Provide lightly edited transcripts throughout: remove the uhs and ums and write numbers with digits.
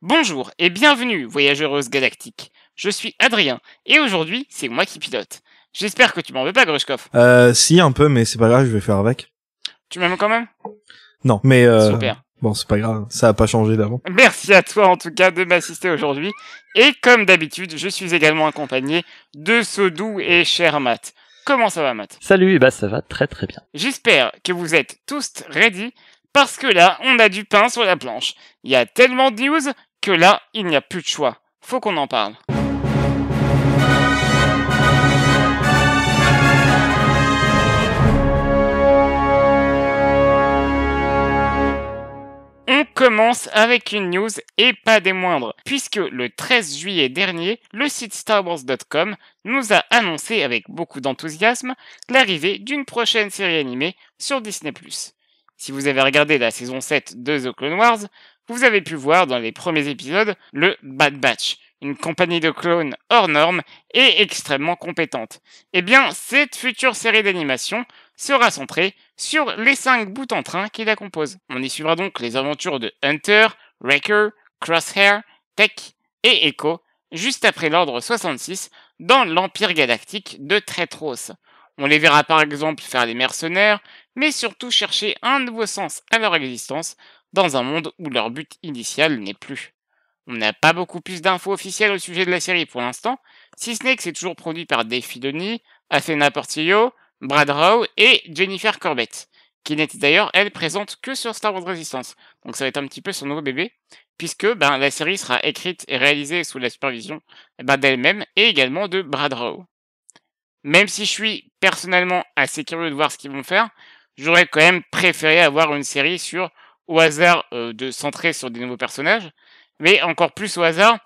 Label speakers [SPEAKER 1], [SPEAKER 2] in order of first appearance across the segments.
[SPEAKER 1] Bonjour et bienvenue, voyageuse galactique. Je suis Adrien et aujourd'hui, c'est moi qui pilote. J'espère que tu m'en veux pas, Grushkov.
[SPEAKER 2] Si, un peu, mais c'est pas grave, je vais faire avec.
[SPEAKER 1] Tu m'aimes quand même?
[SPEAKER 2] Non, mais
[SPEAKER 1] Super.
[SPEAKER 2] bon, c'est pas grave, ça a pas changé d'avant.
[SPEAKER 1] Merci à toi en tout cas de m'assister aujourd'hui. Et comme d'habitude, je suis également accompagné de ce doux et cher Matt. Comment ça va, Matt?
[SPEAKER 3] Salut, ça va très très bien.
[SPEAKER 1] J'espère que vous êtes tous ready parce que là, on a du pain sur la planche. Il y a tellement de news que là, il n'y a plus de choix. Faut qu'on en parle. On commence avec une news et pas des moindres, puisque le 13 juillet dernier, le site StarWars.com nous a annoncé avec beaucoup d'enthousiasme l'arrivée d'une prochaine série animée sur Disney+. Si vous avez regardé la saison 7 de The Clone Wars, vous avez pu voir dans les premiers épisodes le Bad Batch, une compagnie de clones hors norme et extrêmement compétente. Eh bien, cette future série d'animation sera centrée sur les 5 bouts en train qui la composent. On y suivra donc les aventures de Hunter, Wrecker, Crosshair, Tech et Echo, juste après l'ordre 66 dans l'Empire Galactique de Tretros. On les verra par exemple faire les mercenaires, mais surtout chercher un nouveau sens à leur existence dans un monde où leur but initial n'est plus. On n'a pas beaucoup plus d'infos officielles au sujet de la série pour l'instant, si ce n'est que c'est toujours produit par Dave Filoni, Athena Portillo, Brad Rowe et Jennifer Corbett, qui n'était d'ailleurs, elle, présente que sur Star Wars Resistance. Donc ça va être un petit peu son nouveau bébé, puisque la série sera écrite et réalisée sous la supervision d'elle-même et également de Brad Rowe. Même si je suis personnellement assez curieux de voir ce qu'ils vont faire, j'aurais quand même préféré avoir une série au hasard, centrée sur des nouveaux personnages, mais encore plus au hasard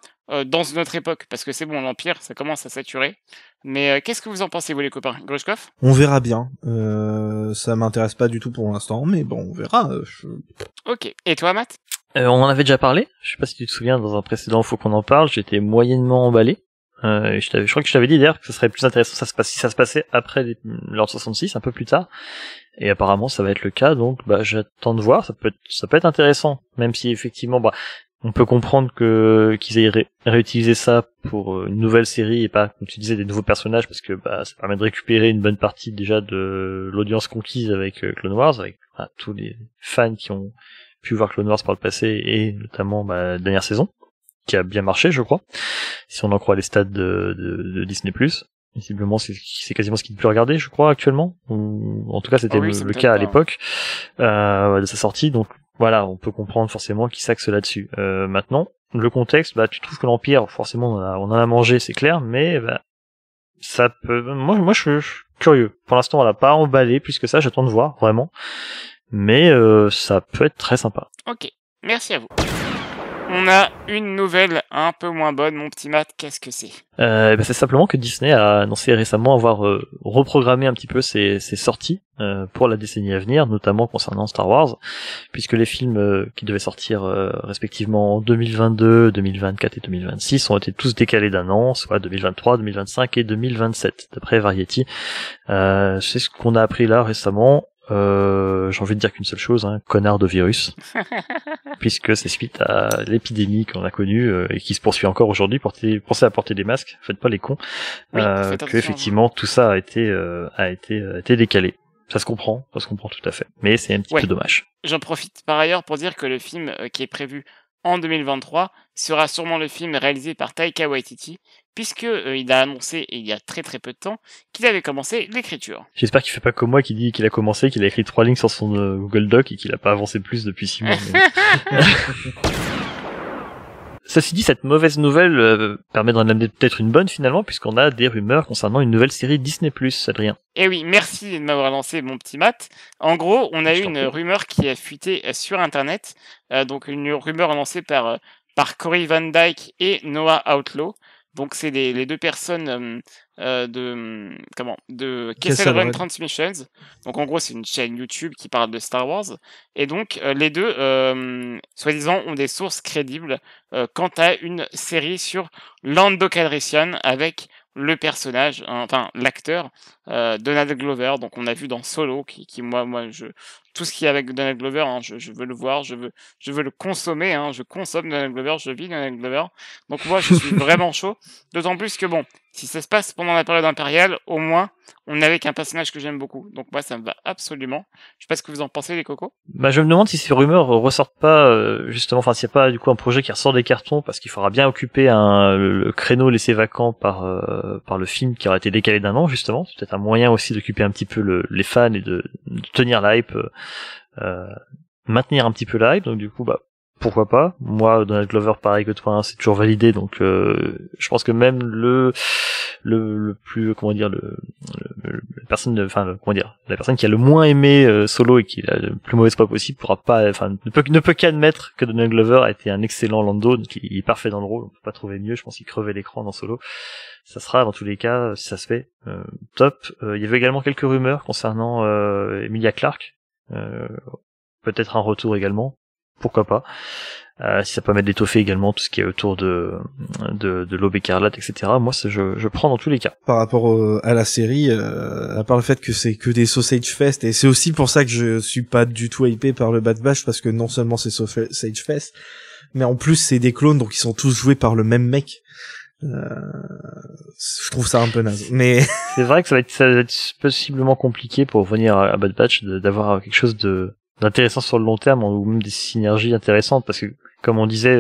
[SPEAKER 1] dans une autre époque, parce que c'est bon, l'Empire, ça commence à saturer. Mais qu'est-ce que vous en pensez, vous les copains? Grushkov?
[SPEAKER 2] On verra bien. Ça m'intéresse pas du tout pour l'instant, mais bon, on verra.
[SPEAKER 1] Ok. Et toi, Matt?
[SPEAKER 3] On en avait déjà parlé, je sais pas si tu te souviens, dans un précédent Faut qu'on en parle, j'étais moyennement emballé. Je crois que je t'avais dit d'ailleurs que ce serait plus intéressant si ça se passait après l'ordre 66, un peu plus tard. Et apparemment ça va être le cas, donc j'attends de voir, ça peut être intéressant, même si effectivement on peut comprendre qu'ils aient réutilisé ça pour une nouvelle série et pas, comme tu disais, des nouveaux personnages, parce que ça permet de récupérer une bonne partie déjà de l'audience conquise avec Clone Wars, avec tous les fans qui ont pu voir Clone Wars par le passé, et notamment la dernière saison, qui a bien marché, je crois, si on en croit les stats de Disney+. Visiblement, c'est quasiment ce qu'il peut regarder, je crois, actuellement. Ou, en tout cas, c'était le cas à l'époque de sa sortie, donc voilà, on peut comprendre forcément qu'il s'axe là-dessus. Maintenant, le contexte, tu trouves que l'Empire, forcément, on en a mangé, c'est clair, mais ça peut... Moi, je suis curieux. Pour l'instant, voilà, pas emballé plus que ça, j'attends de voir, vraiment. Mais ça peut être très sympa.
[SPEAKER 1] Ok, merci à vous. On a une nouvelle un peu moins bonne, mon petit Matt, qu'est-ce que c'est?
[SPEAKER 3] C'est simplement que Disney a annoncé récemment avoir reprogrammé un petit peu ses sorties pour la décennie à venir, notamment concernant Star Wars, puisque les films qui devaient sortir respectivement en 2022, 2024 et 2026 ont été tous décalés d'un an, soit 2023, 2025 et 2027, d'après Variety. C'est ce qu'on a appris là récemment. J'ai envie de dire qu'une seule chose, connard de virus, puisque c'est suite à l'épidémie qu'on a connue et qui se poursuit encore aujourd'hui. Pensez à porter des masques, faites pas les cons, que effectivement tout ça a été décalé. Ça se comprend tout à fait, mais c'est un petit peu dommage.
[SPEAKER 1] J'en profite par ailleurs pour dire que le film qui est prévu en 2023 sera sûrement le film réalisé par Taika Waititi, puisque il a annoncé il y a très très peu de temps qu'il avait commencé l'écriture.
[SPEAKER 3] J'espère qu'il fait pas comme moi qui dit qu'il a commencé, qu'il a écrit 3 lignes sur son Google Doc et qu'il a pas avancé plus depuis 6 mois. Mais... Ceci dit, cette mauvaise nouvelle permet d'en amener peut-être une bonne finalement, puisqu'on a des rumeurs concernant une nouvelle série Disney+, Adrien.
[SPEAKER 1] Eh oui, merci de m'avoir lancé, mon petit Matt. En gros, on a eu une rumeur qui a fuité sur Internet, donc une rumeur lancée par Cory Van Dyke et Noah Outlaw. Donc c'est les deux personnes de Kessel Run Transmissions. Donc en gros c'est une chaîne YouTube qui parle de Star Wars. Et donc les deux, soi-disant, ont des sources crédibles quant à une série sur Lando Calrissian avec le personnage, l'acteur Donald Glover, donc on a vu dans Solo, qui moi, tout ce qui est avec Donald Glover, hein, je veux le voir, je veux le consommer, hein, je consomme Donald Glover, je vis Donald Glover. Donc moi, je suis vraiment chaud. D'autant plus que bon, si ça se passe pendant la période impériale, au moins, on est avec un personnage que j'aime beaucoup. Donc moi, ça me va absolument. Je sais pas ce que vous en pensez, les cocos.
[SPEAKER 3] Bah, je me demande si ces rumeurs ressortent pas, justement, enfin, s'il n'y a pas, du coup, un projet qui ressort des cartons, parce qu'il faudra bien occuper le créneau laissé vacant par le film qui aura été décalé d'1 an, justement. C'est peut-être un moyen aussi d'occuper un petit peu les fans et de tenir la hype, maintenir un petit peu la hype. Donc, du coup, bah, pourquoi pas. Moi, Donald Glover, pareil que toi, hein, c'est toujours validé. Donc, je pense que même le plus, comment dire, la personne, enfin, comment dire, la personne qui a le moins aimé Solo et qui a le plus mauvais espoir possible pourra pas, enfin, ne peut qu'admettre que Donald Glover a été un excellent Lando, donc il est parfait dans le rôle. On peut pas trouver mieux. Je pense qu'il crevait l'écran dans Solo. Ça sera, dans tous les cas, si ça se fait, top. Il y avait également quelques rumeurs concernant Emilia Clarke. Peut-être un retour également. Pourquoi pas. Si ça peut mettre d'étoffer également tout ce qui est autour de l'Aube écarlate, etc. Moi, je prends dans tous les cas.
[SPEAKER 2] Par rapport à la série, à part le fait que c'est que des Sausage Fest, et c'est aussi pour ça que je suis pas du tout hypé par le Bad Batch, parce que non seulement c'est Sausage Fest, mais en plus c'est des clones, donc ils sont tous joués par le même mec. Je trouve ça un peu naze. Mais
[SPEAKER 3] c'est vrai que ça va être possiblement compliqué pour revenir à Bad Batch d'avoir quelque chose d'intéressant sur le long terme, ou même des synergies intéressantes, parce que comme on disait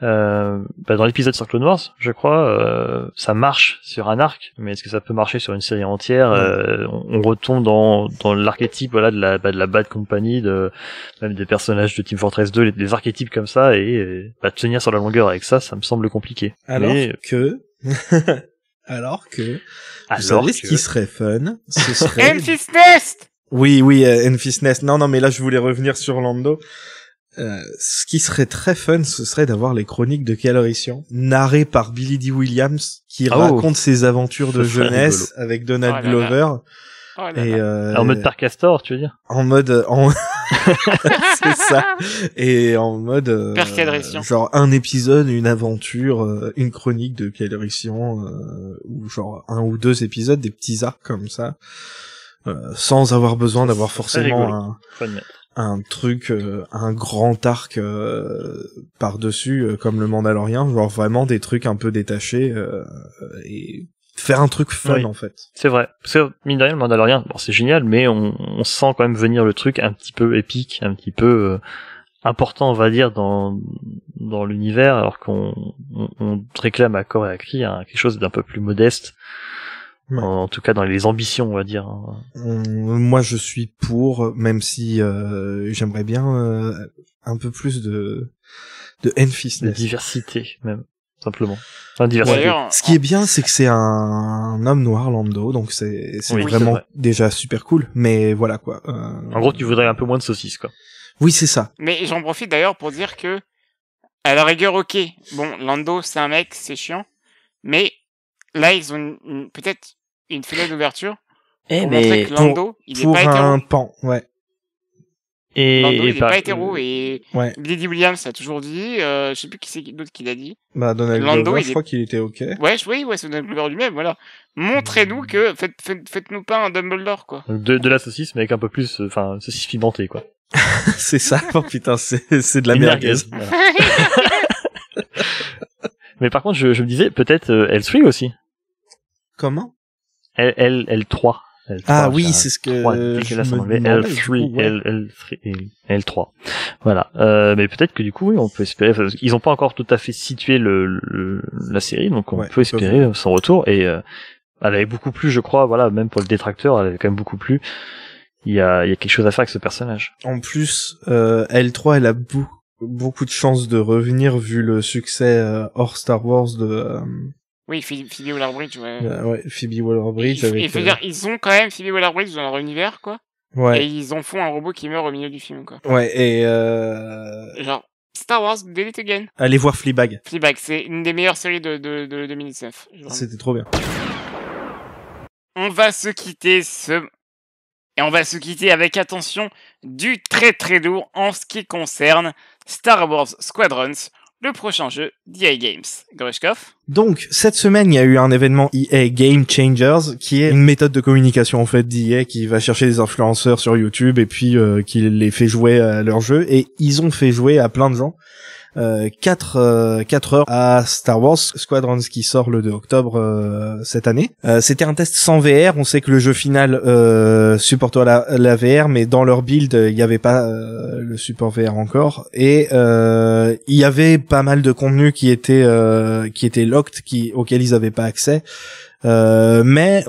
[SPEAKER 3] dans l'épisode sur Clone Wars, je crois, ça marche sur un arc, mais est-ce que ça peut marcher sur une série entière? On retombe dans l'archétype, voilà, de la Bad Company, même des personnages de Team Fortress 2, des archétypes comme ça, et tenir sur la longueur avec ça me semble compliqué.
[SPEAKER 2] Alors que vous savez ce qui serait fun, ce serait
[SPEAKER 1] Enfys Nest.
[SPEAKER 2] Oui, Enfys Nest. Non, mais là, je voulais revenir sur Lando. Ce qui serait très fun, ce serait d'avoir les chroniques de Calrissian, narrées par Billy Dee Williams, qui raconte ses aventures de jeunesse avec Donald Glover. Et
[SPEAKER 3] en mode Père Castor, tu veux dire?
[SPEAKER 2] C'est ça. Et en mode genre un épisode, une aventure, une chronique de Calrissian, ou genre 1 ou 2 épisodes, des petits arcs comme ça. Sans avoir besoin d'avoir forcément un truc, un grand arc par-dessus, comme le Mandalorian, genre vraiment des trucs un peu détachés, et faire un truc fun, en fait.
[SPEAKER 3] C'est vrai. Parce que, mine de rien, le Mandalorian, bon, c'est génial, mais on sent quand même venir le truc un petit peu épique, un petit peu important, on va dire, dans l'univers, alors qu'on réclame à corps et à cri quelque chose d'un peu plus modeste. Ouais. En tout cas dans les ambitions, on va dire.
[SPEAKER 2] Moi je suis pour, même si j'aimerais bien un peu plus de Enfys Nest.
[SPEAKER 3] De diversité même, simplement. Enfin, diversité.
[SPEAKER 2] Ouais. Ce qui est bien, c'est que c'est un homme noir Lando, donc c'est vraiment déjà super cool, mais voilà quoi.
[SPEAKER 3] En gros tu voudrais un peu moins de saucisses, quoi.
[SPEAKER 2] Oui, c'est ça.
[SPEAKER 1] Mais j'en profite d'ailleurs pour dire que, à la rigueur, ok, bon, Lando c'est un mec, c'est chiant, mais là ils ont peut-être une fenêtre d'ouverture pour montrer que Lando, il est pas hétéro. Pour un
[SPEAKER 2] pan, ouais.
[SPEAKER 1] Lando, il est pas hétéro, et Billy Dee Williams a toujours dit, je sais plus qui c'est d'autre qui l'a dit.
[SPEAKER 2] Bah, Donald Glover, je crois qu'il était ok.
[SPEAKER 1] Ouais, c'est Donald Glover lui-même, voilà. Montrez-nous que, faites-nous pas un Dumbledore, quoi.
[SPEAKER 3] De la saucisse, mais avec un peu plus, saucisse pimentée, quoi.
[SPEAKER 2] C'est ça, oh putain, c'est de la merguez.
[SPEAKER 3] Voilà. Mais par contre, je me disais, peut-être L3 aussi.
[SPEAKER 2] Comment?
[SPEAKER 3] L3.
[SPEAKER 2] Ah oui, c'est ce que
[SPEAKER 3] L3. Voilà. Mais peut-être que du coup, oui, on peut espérer. Ils ont pas encore tout à fait situé la série, donc on peut espérer son retour. Et elle avait beaucoup plu, je crois. Voilà, même pour le détracteur, elle avait quand même beaucoup plu. Il y a quelque chose à faire avec ce personnage.
[SPEAKER 2] En plus, L3, elle a beaucoup de chances de revenir vu le succès hors Star Wars de.
[SPEAKER 1] Oui, Phoebe Waller-Bridge, ouais.
[SPEAKER 2] Ouais, Phoebe Waller-Bridge avec...
[SPEAKER 1] faut dire, ils ont quand même Phoebe Waller-Bridge dans leur univers, quoi.
[SPEAKER 2] Ouais.
[SPEAKER 1] Et ils en font un robot qui meurt au milieu du film, quoi.
[SPEAKER 2] Ouais, et
[SPEAKER 1] genre, Star Wars, Did It Again.
[SPEAKER 2] Allez voir Fleabag.
[SPEAKER 1] Fleabag, c'est une des meilleures séries de 2019.
[SPEAKER 2] C'était trop bien.
[SPEAKER 1] On va se quitter et on va se quitter avec, attention, du très très lourd en ce qui concerne Star Wars Squadrons, le prochain jeu d'EA Games. Grushkov.
[SPEAKER 2] Donc, cette semaine, il y a eu un événement EA Game Changers, qui est une méthode de communication, en fait, d'EA, qui va chercher des influenceurs sur YouTube et puis qui les fait jouer à leur jeu. Et ils ont fait jouer à plein de gens. 4 heures à Star Wars Squadrons qui sort le 2 octobre cette année. C'était un test sans VR. On sait que le jeu final supportera la VR, mais dans leur build il n'y avait pas le support VR encore. Et il y avait pas mal de contenu qui était locked, auquel ils n'avaient pas accès. Mais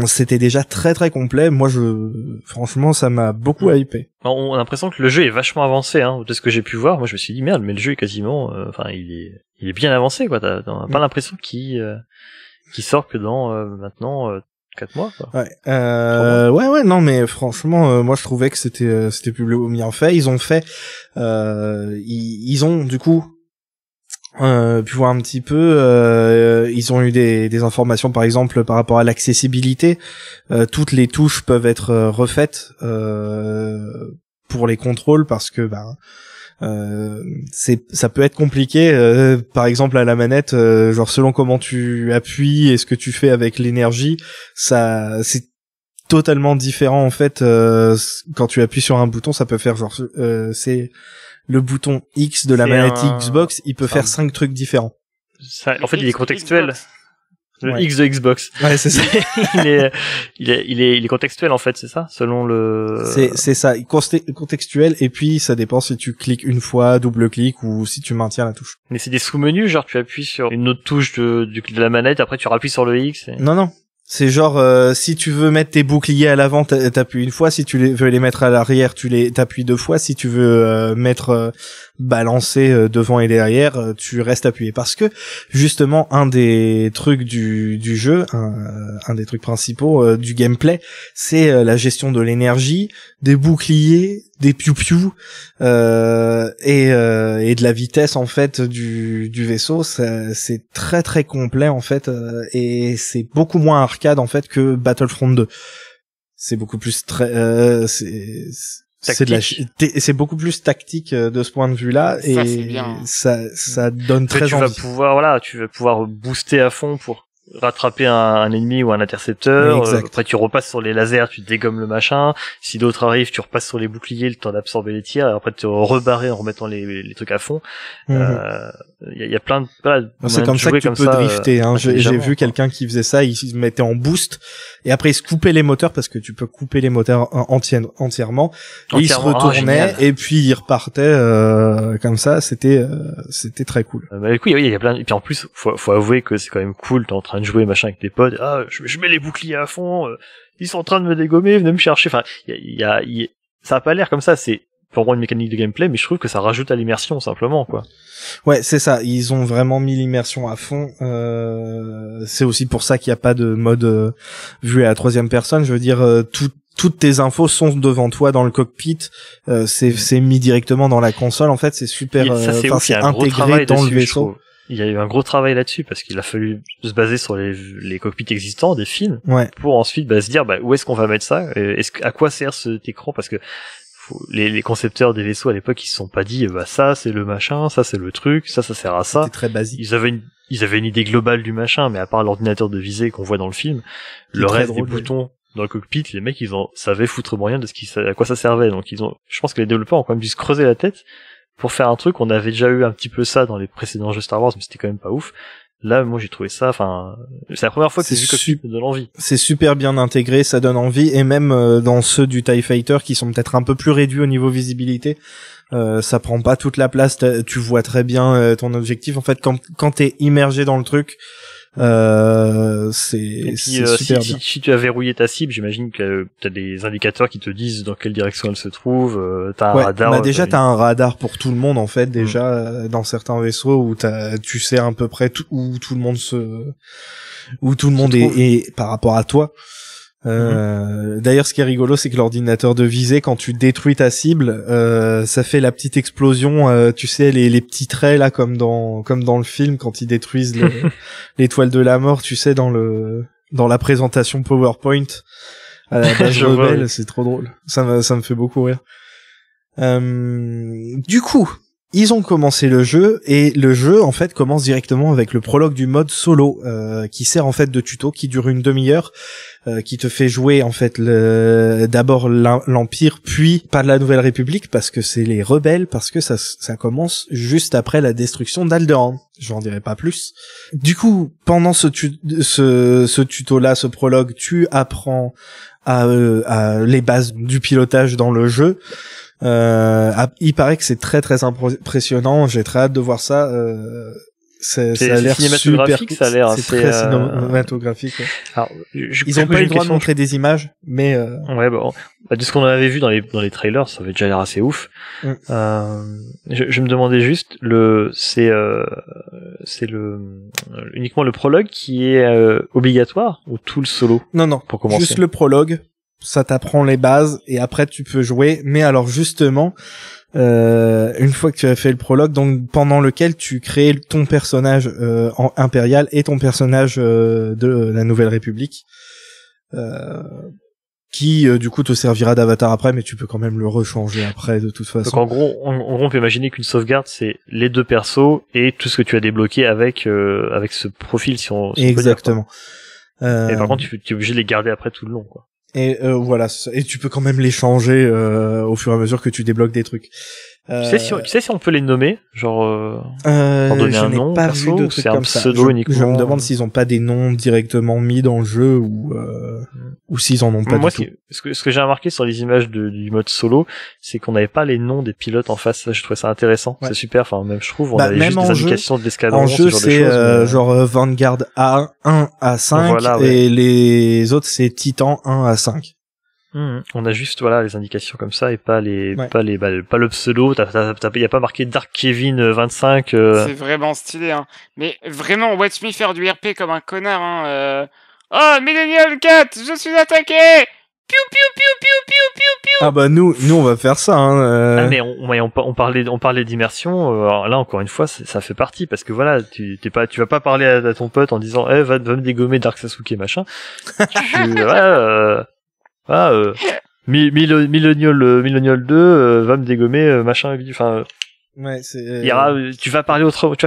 [SPEAKER 2] c'était déjà très très complet. Moi, franchement, ça m'a beaucoup hypé.
[SPEAKER 3] On a l'impression que le jeu est vachement avancé, hein, de ce que j'ai pu voir. Moi, je me suis dit merde, mais le jeu est quasiment, il est bien avancé, quoi. T'as pas l'impression qu'il sort que dans maintenant 4 mois, quoi.
[SPEAKER 2] Ouais, non, mais franchement, moi je trouvais que c'était plus bien fait. Ils ont fait, ils ont du coup pu voir un petit peu, ils ont eu des informations par exemple par rapport à l'accessibilité. Toutes les touches peuvent être refaites pour les contrôles parce que ça peut être compliqué, par exemple à la manette, genre selon comment tu appuies et ce que tu fais avec l'énergie, c'est totalement différent en fait. Quand tu appuies sur un bouton, ça peut faire genre c'est le bouton X de la manette Xbox, il peut faire 5 trucs différents.
[SPEAKER 3] En fait, il est contextuel.
[SPEAKER 1] Xbox.
[SPEAKER 3] Le X de Xbox.
[SPEAKER 2] Ouais, c'est ça.
[SPEAKER 3] il est contextuel, en fait, c'est ça? Selon le...
[SPEAKER 2] C'est ça. Contextuel, et puis, ça dépend si tu cliques une fois, double-clic, ou si tu maintiens la touche.
[SPEAKER 3] Mais c'est des sous-menus, genre, tu appuies sur une autre touche de la manette, après tu rappuies sur le X.
[SPEAKER 2] Non. C'est genre, si tu veux mettre tes boucliers à l'avant, t'appuies une fois. Si tu veux les mettre à l'arrière, t'appuies 2 fois. Si tu veux mettre balancer devant et derrière, tu restes appuyé. Parce que, justement, un des trucs du jeu, un des trucs principaux du gameplay, c'est la gestion de l'énergie, des boucliers, des piou-piou, et de la vitesse, en fait, du vaisseau. C'est très très complet, en fait, et c'est beaucoup moins arcade, en fait, que Battlefront 2. C'est beaucoup plus c'est beaucoup plus tactique de ce point de vue-là,
[SPEAKER 1] Ça,
[SPEAKER 2] et
[SPEAKER 1] c'est bien.
[SPEAKER 2] ça donne très
[SPEAKER 3] tu
[SPEAKER 2] envie.
[SPEAKER 3] vas pouvoir booster à fond pour rattraper un ennemi ou un intercepteur. Après tu repasses sur les lasers, tu dégommes le machin. Si d'autres arrivent, tu repasses sur les boucliers, le temps d'absorber les tirs, et après tu rebarrer en remettant les trucs à fond. Il y a plein de
[SPEAKER 2] c'est comme ça que tu peux drifter, hein. J'ai vu quelqu'un qui faisait ça, il se mettait en boost et après il se coupait les moteurs, parce que tu peux couper les moteurs entièrement, et il se retournait et puis il repartait comme ça. C'était très cool.
[SPEAKER 3] Oui, il y a plein, et puis en plus faut avouer que c'est quand même cool, t'es en train de jouer machin avec tes potes, je mets les boucliers à fond, ils sont en train de me dégommer, venez me chercher. Enfin, ça a pas l'air comme ça, c'est pour moi une mécanique de gameplay, mais je trouve que ça rajoute à l'immersion simplement, quoi.
[SPEAKER 2] Ouais, c'est ça, ils ont vraiment mis l'immersion à fond. C'est aussi pour ça qu'il n'y a pas de mode vue à la 3e personne. Je veux dire, toutes tes infos sont devant toi dans le cockpit. C'est mis directement dans la console. En fait, c'est super. C'est intégré dans le vaisseau.
[SPEAKER 3] Il y a eu un gros travail là-dessus, parce qu'il a fallu se baser sur les cockpits existants des films, pour ensuite se dire où est-ce qu'on va mettre ça, à quoi sert cet écran, parce que les concepteurs des vaisseaux à l'époque, ils se sont pas dit ça c'est le machin, ça c'est le truc, ça sert à ça.
[SPEAKER 2] C'était très basique.
[SPEAKER 3] Ils avaient une idée globale du machin, mais à part l'ordinateur de visée qu'on voit dans le film, le reste des boutons dans le cockpit, les mecs ils en savaient foutre moyen de à quoi ça servait. Donc je pense que les développeurs ont quand même dû se creuser la tête pour faire un truc. On avait déjà eu un petit peu ça dans les précédents jeux Star Wars, mais c'était quand même pas ouf. Là, moi, j'ai trouvé ça, c'est la première fois que j'ai vu que ça me donne envie.
[SPEAKER 2] C'est super bien intégré, ça donne envie, et même dans ceux du TIE Fighter qui sont peut-être un peu plus réduits au niveau visibilité, ça prend pas toute la place, tu vois très bien ton objectif. En fait, quand t'es immergé dans le truc, c'est super bien.
[SPEAKER 3] Si tu as verrouillé ta cible, j'imagine que t'as des indicateurs qui te disent dans quelle direction elle se trouve. T'as un radar.
[SPEAKER 2] Déjà t'as un radar pour tout le monde, en fait, déjà dans certains vaisseaux où tu sais à peu près où tout le monde est par rapport à toi. D'ailleurs, ce qui est rigolo, c'est que l'ordinateur de visée, quand tu détruis ta cible, ça fait la petite explosion, tu sais, les petits traits là, comme dans le film quand ils détruisent l'étoile de la mort, tu sais, dans la présentation PowerPoint à la base rebelle. C'est trop drôle. Ça me fait beaucoup rire. Du coup, ils ont commencé le jeu, et le jeu en fait commence directement avec le prologue du mode solo, qui sert en fait de tuto, qui dure une demi-heure, qui te fait jouer en fait d'abord l'Empire, puis pas de la Nouvelle République, parce que c'est les rebelles, parce que ça commence juste après la destruction d'Alderaan. J'en dirai pas plus. Du coup, pendant ce tuto-là, ce prologue, tu apprends à les bases du pilotage dans le jeu. Il paraît que c'est très très impressionnant. J'ai très hâte de voir ça. Ça a l'air super.
[SPEAKER 3] Ça a l'air
[SPEAKER 2] c'est très cinématographique. Ouais.
[SPEAKER 3] Alors,
[SPEAKER 2] ils ont pas eu le droit de montrer des images, mais
[SPEAKER 3] ouais, bon, de ce qu'on avait vu dans les trailers, ça avait déjà l'air assez ouf. Je me demandais juste, c'est uniquement le prologue qui est obligatoire, ou tout le solo?
[SPEAKER 2] Non,
[SPEAKER 3] pour commencer.
[SPEAKER 2] Juste le prologue. Ça t'apprend les bases et après tu peux jouer. Mais alors justement, une fois que tu as fait le prologue, donc pendant lequel tu crées ton personnage impérial et ton personnage de la Nouvelle République, qui du coup te servira d'avatar après, mais tu peux quand même le rechanger après de toute façon.
[SPEAKER 3] Donc en gros, on peut imaginer qu'une sauvegarde c'est les deux persos et tout ce que tu as débloqué avec ce profil, si on
[SPEAKER 2] exactement.
[SPEAKER 3] Peut dire, et par contre, tu es obligé de les garder après tout le long, quoi.
[SPEAKER 2] Et voilà, et tu peux quand même les changer au fur et à mesure que tu débloques des trucs.
[SPEAKER 3] Tu sais si on peut les nommer, genre leur donner un nom
[SPEAKER 2] pas
[SPEAKER 3] perso,
[SPEAKER 2] vu de
[SPEAKER 3] ou
[SPEAKER 2] trucs
[SPEAKER 3] c'est un
[SPEAKER 2] comme ça.
[SPEAKER 3] pseudo uniquement.
[SPEAKER 2] Je me demande s'ils ont pas des noms directement mis dans le jeu ou s'ils en ont pas
[SPEAKER 3] moi,
[SPEAKER 2] du tout.
[SPEAKER 3] Ce que j'ai remarqué sur les images du mode solo, c'est qu'on n'avait pas les noms des pilotes en face. Ça, je trouvais ça intéressant. Ouais. C'est super. Enfin, même je trouve, on avait juste des indications de l'escadron.
[SPEAKER 2] En jeu, c'est genre Vanguard A1, 1 à 5, voilà, ouais. Et les autres c'est Titan 1 à 5.
[SPEAKER 3] On a juste les indications comme ça et pas pas le pseudo. Y a pas marqué Dark Kevin 25.
[SPEAKER 1] C'est vraiment stylé, hein. Mais vraiment, watch me faire du RP comme un connard, hein. Oh, Millennial 4, je suis attaqué. Piou piou piou piou piou piou piou.
[SPEAKER 2] Ah bah nous on va faire ça, hein.
[SPEAKER 3] Ah, mais on parlait d'immersion. Là encore une fois, ça fait partie parce que voilà, tu vas pas parler à ton pote en disant va me dégommer Dark Sasuke machin. Millennial 2 va me dégommer machin, enfin
[SPEAKER 2] ouais,
[SPEAKER 3] tu vas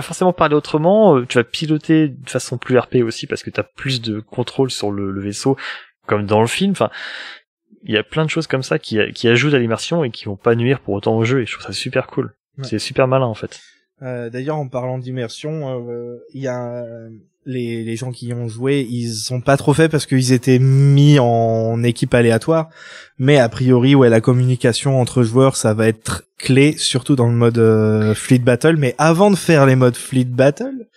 [SPEAKER 3] forcément parler autrement, tu vas piloter de façon plus RP aussi parce que t'as plus de contrôle sur le vaisseau comme dans le film. Enfin, il y a plein de choses comme ça qui ajoutent à l'immersion et qui vont pas nuire pour autant au jeu, et je trouve ça super cool. Ouais. C'est super malin en fait.
[SPEAKER 2] D'ailleurs, en parlant d'immersion, il y a les gens qui y ont joué, ils sont pas trop faits parce qu'ils étaient mis en équipe aléatoire, mais a priori, ouais, la communication entre joueurs, ça va être clé, surtout dans le mode Fleet Battle. Mais avant de faire les modes Fleet Battle,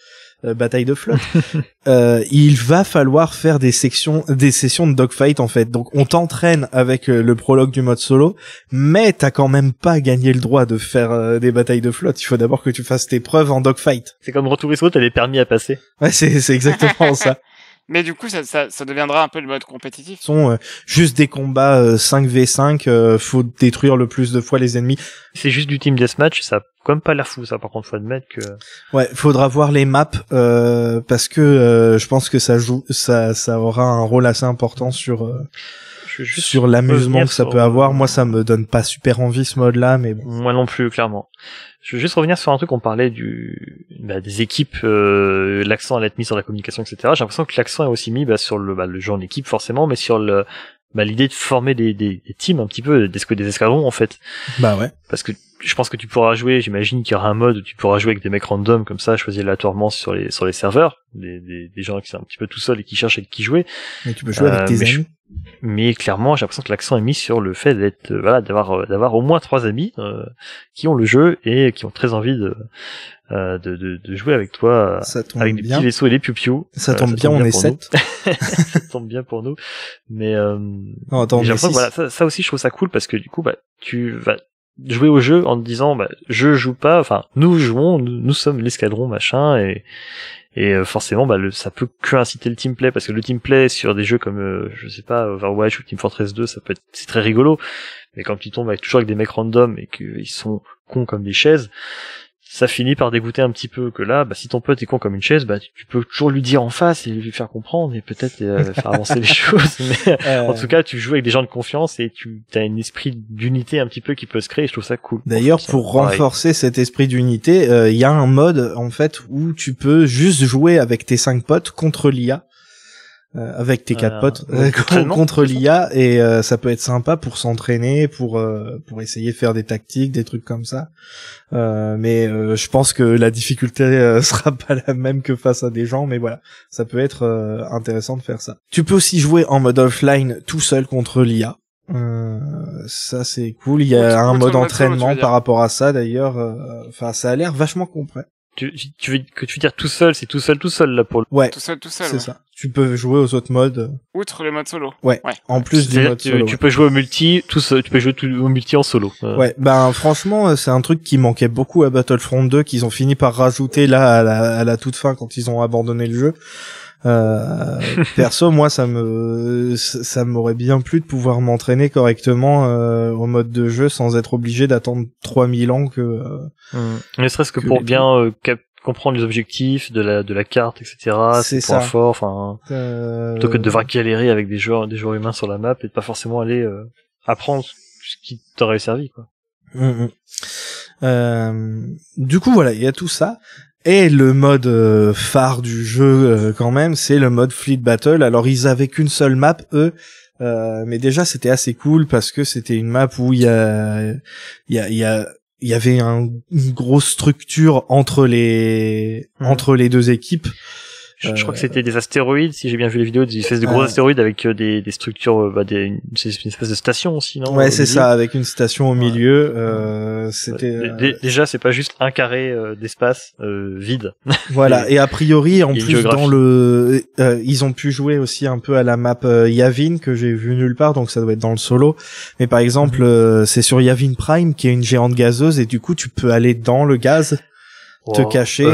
[SPEAKER 2] bataille de flotte, il va falloir faire des sessions de dogfight en fait. Donc on t'entraîne avec le prologue du mode solo, mais t'as quand même pas gagné le droit de faire des batailles de flotte. Il faut d'abord que tu fasses tes preuves en dogfight.
[SPEAKER 3] C'est comme Gran Turismo, t'as les permis à passer.
[SPEAKER 2] Ouais, c'est exactement ça.
[SPEAKER 1] Mais du coup, ça deviendra un peu le mode compétitif.
[SPEAKER 2] Ce sont juste des combats 5v5, faut détruire le plus de fois les ennemis.
[SPEAKER 3] C'est juste du team deathmatch, ça a quand même pas l'air fou, ça, par contre, faut admettre que...
[SPEAKER 2] Ouais, faudra voir les maps, parce que je pense que ça aura un rôle assez important sur l'amusement que ça peut avoir. Moi, ça me donne pas super envie, ce mode-là, mais bon.
[SPEAKER 3] Moi non plus, clairement. Je veux juste revenir sur un truc, on parlait des équipes, l'accent allait être mis sur la communication, etc. J'ai l'impression que l'accent est aussi mis sur le jeu en équipe, forcément, mais sur l'idée de former des teams un petit peu, des escadrons, en fait.
[SPEAKER 2] Bah ouais.
[SPEAKER 3] Parce que je pense que tu pourras jouer, j'imagine qu'il y aura un mode où tu pourras jouer avec des mecs random, comme ça, choisir aléatoirement sur les serveurs, des gens qui sont un petit peu tout seuls et qui cherchent avec qui jouer.
[SPEAKER 2] Mais tu peux jouer avec tes amis.
[SPEAKER 3] Mais clairement, j'ai l'impression que l'accent est mis sur le fait d'être, d'avoir au moins 3 amis, qui ont le jeu et qui ont très envie de jouer avec toi, avec des petits vaisseaux et des piou-piou.
[SPEAKER 2] Ça tombe bien, on est 7.
[SPEAKER 3] Ça tombe bien pour nous. Mais,
[SPEAKER 2] non, attends,
[SPEAKER 3] j'ai l'impression que voilà, ça aussi, je trouve ça cool parce que du coup, tu vas jouer au jeu en te disant, je joue pas, enfin, nous jouons, nous sommes l'escadron, machin, et forcément, ça peut que inciter le teamplay, parce que le teamplay sur des jeux comme, je sais pas, Overwatch ou Team Fortress 2, c'est très rigolo. Mais quand tu tombes toujours avec des mecs random et qu'ils sont cons comme des chaises, ça finit par dégoûter un petit peu que là, si ton pote est con comme une chaise, tu peux toujours lui dire en face et lui faire comprendre et peut-être faire avancer les choses. Mais en tout cas, tu joues avec des gens de confiance et tu as un esprit d'unité un petit peu qui peut se créer. Et je trouve ça cool.
[SPEAKER 2] D'ailleurs, pour renforcer cet esprit d'unité, il y a un mode en fait où tu peux juste jouer avec tes 5 potes contre l'IA. Avec tes 4 potes contre l'IA et ça peut être sympa pour s'entraîner, pour essayer de faire des tactiques, des trucs comme ça. Mais je pense que la difficulté sera pas la même que face à des gens, mais voilà, ça peut être intéressant de faire ça. Tu peux aussi jouer en mode offline tout seul contre l'IA. Ça c'est cool. Il y a un mode entraînement par rapport à ça d'ailleurs. Enfin, ça a l'air vachement complet.
[SPEAKER 3] Tu veux dire tout seul, c'est tout seul là pour le...
[SPEAKER 2] Ouais.
[SPEAKER 1] Tout seul.
[SPEAKER 2] C'est ça. Tu peux jouer aux autres modes.
[SPEAKER 1] Outre le mode solo.
[SPEAKER 2] Ouais. En plus du mode solo.
[SPEAKER 3] Tu peux jouer au multi, tout seul, tu peux jouer au multi en solo.
[SPEAKER 2] Ouais. Franchement, c'est un truc qui manquait beaucoup à Battlefront 2 qu'ils ont fini par rajouter là à la toute fin quand ils ont abandonné le jeu. Perso, moi, ça m'aurait bien plu de pouvoir m'entraîner correctement au mode de jeu sans être obligé d'attendre 3000 ans que.
[SPEAKER 3] Ne serait-ce que pour bien comprendre les objectifs de la carte, etc.
[SPEAKER 2] C'est
[SPEAKER 3] ses points forts, enfin, plutôt que de devoir galérer avec des joueurs humains sur la map et de pas forcément aller apprendre ce qui t'aurait servi, quoi.
[SPEAKER 2] Du coup, voilà, il y a tout ça. Et le mode phare du jeu quand même, c'est le mode Fleet Battle. Alors ils avaient qu'une seule map eux, mais déjà c'était assez cool parce que c'était une map où il y avait une grosse structure entre les deux équipes.
[SPEAKER 3] Je crois que c'était des astéroïdes, si j'ai bien vu les vidéos, des espèces de gros astéroïdes avec des structures, c'est une espèce de station aussi, non?
[SPEAKER 2] Ouais, c'est ça, avec une station au milieu. C'était
[SPEAKER 3] déjà, c'est pas juste un carré d'espace vide.
[SPEAKER 2] Voilà, et a priori, en plus dans ils ont pu jouer aussi un peu à la map Yavin que j'ai vu nulle part, donc ça doit être dans le solo. Mais par exemple, c'est sur Yavin Prime qui est une géante gazeuse et du coup, tu peux aller dans le gaz. Te cacher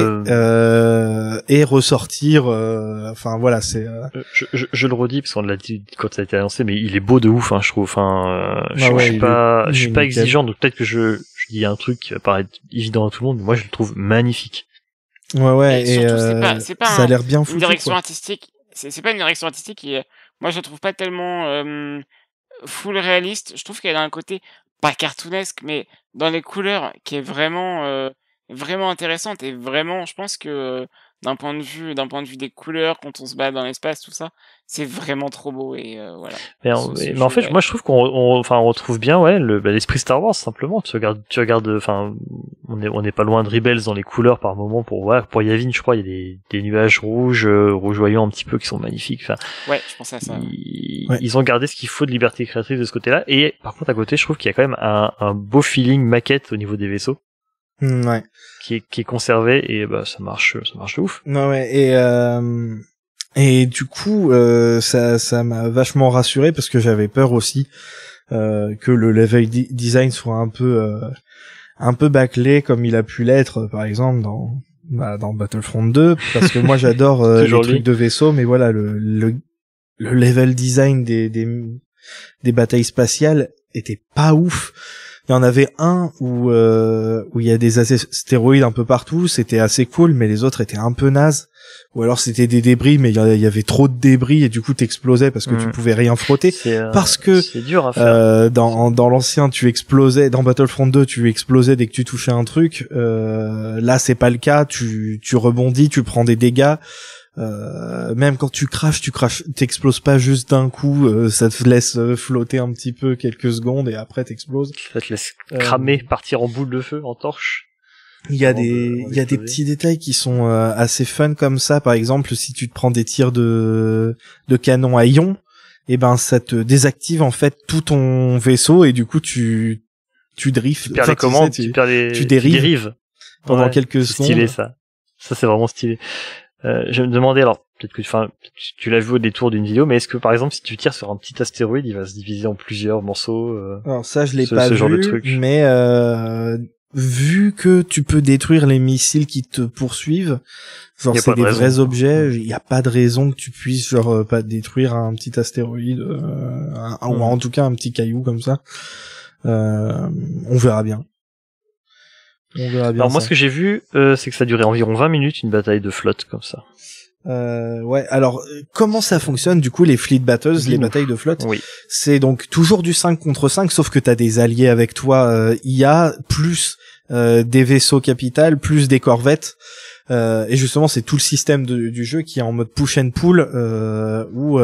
[SPEAKER 2] et ressortir enfin voilà, c'est
[SPEAKER 3] je le redis parce qu'on l'a dit quand ça a été annoncé, mais il est beau de ouf, je trouve. Je suis pas exigeant, donc peut-être que je dis un truc qui va paraître évident à tout le monde, mais moi je le trouve magnifique.
[SPEAKER 2] Ouais, et
[SPEAKER 1] c'est pas
[SPEAKER 2] ça a l'air bien foutu,
[SPEAKER 1] une direction artistique, c'est pas une direction artistique qui moi je le trouve pas tellement full réaliste. Je trouve qu'elle a un côté pas cartoonesque, mais dans les couleurs qui est vraiment intéressante, et vraiment je pense que d'un point de vue des couleurs, quand on se bat dans l'espace, tout ça, c'est vraiment trop beau. Et voilà.
[SPEAKER 3] Mais en fait, moi je trouve qu'on retrouve bien l'esprit Star Wars simplement. Tu regardes, enfin, on est pas loin de Rebels dans les couleurs par moment. Pour Yavin, je crois, il y a des nuages rougeoyants un petit peu qui sont magnifiques. Enfin,
[SPEAKER 1] ouais, je pensais à ça.
[SPEAKER 3] Ils ont gardé ce qu'il faut de liberté créatrice de ce côté-là. Et par contre, à côté, je trouve qu'il y a quand même un beau feeling maquette au niveau des vaisseaux.
[SPEAKER 2] Ouais.
[SPEAKER 3] Qui est conservé et ça marche de ouf.
[SPEAKER 2] Ouais, et du coup ça m'a vachement rassuré parce que j'avais peur aussi que le level design soit un peu bâclé comme il a pu l'être par exemple dans Battlefront 2, parce que moi j'adore les trucs de vaisseau, mais voilà, le level design des batailles spatiales était pas ouf. Il y en avait un où il y a des astéroïdes un peu partout, c'était assez cool, mais les autres étaient un peu nazes. Ou alors c'était des débris, mais il y avait trop de débris et du coup t'explosais parce que tu pouvais rien frotter. Parce que
[SPEAKER 3] c'est dur à faire.
[SPEAKER 2] Dans l'ancien, tu explosais, dans Battlefront 2, tu explosais dès que tu touchais un truc. Là, c'est pas le cas. Tu rebondis, tu prends des dégâts. Même quand tu crashes, t'exploses pas juste d'un coup, ça te laisse flotter un petit peu quelques secondes et après t'exploses.
[SPEAKER 3] Ça te laisse cramer, partir en boule de feu, en torche.
[SPEAKER 2] Il y a des petits détails qui sont assez fun comme ça. Par exemple, si tu te prends des tirs de canon à ion, et ben ça te désactive en fait tout ton vaisseau et du coup tu driftes.
[SPEAKER 3] Tu perds les commandes, tu dérives
[SPEAKER 2] pendant quelques secondes.
[SPEAKER 3] C'est stylé ça. Ça c'est vraiment stylé. Je me demandais, alors peut-être que tu l'as vu au détour d'une vidéo, mais est-ce que par exemple si tu tires sur un petit astéroïde, il va se diviser en plusieurs morceaux
[SPEAKER 2] Alors ça je l'ai pas vu, genre de truc. Mais vu que tu peux détruire les missiles qui te poursuivent, genre c'est des vrais objets, il y a pas de raison que tu puisses genre pas détruire un petit astéroïde ou en tout cas un petit caillou comme ça. On verra bien. On verra bien.
[SPEAKER 3] Alors moi, ce que j'ai vu, c'est que ça durait environ 20 minutes, une bataille de flotte comme ça.
[SPEAKER 2] Ouais, alors comment ça fonctionne du coup les fleet battles, les batailles de flotte?
[SPEAKER 3] Oui.
[SPEAKER 2] C'est donc toujours du 5 contre 5, sauf que t'as des alliés avec toi, IA, plus des vaisseaux capitales, plus des corvettes. Et justement, c'est tout le système du jeu qui est en mode push and pull, où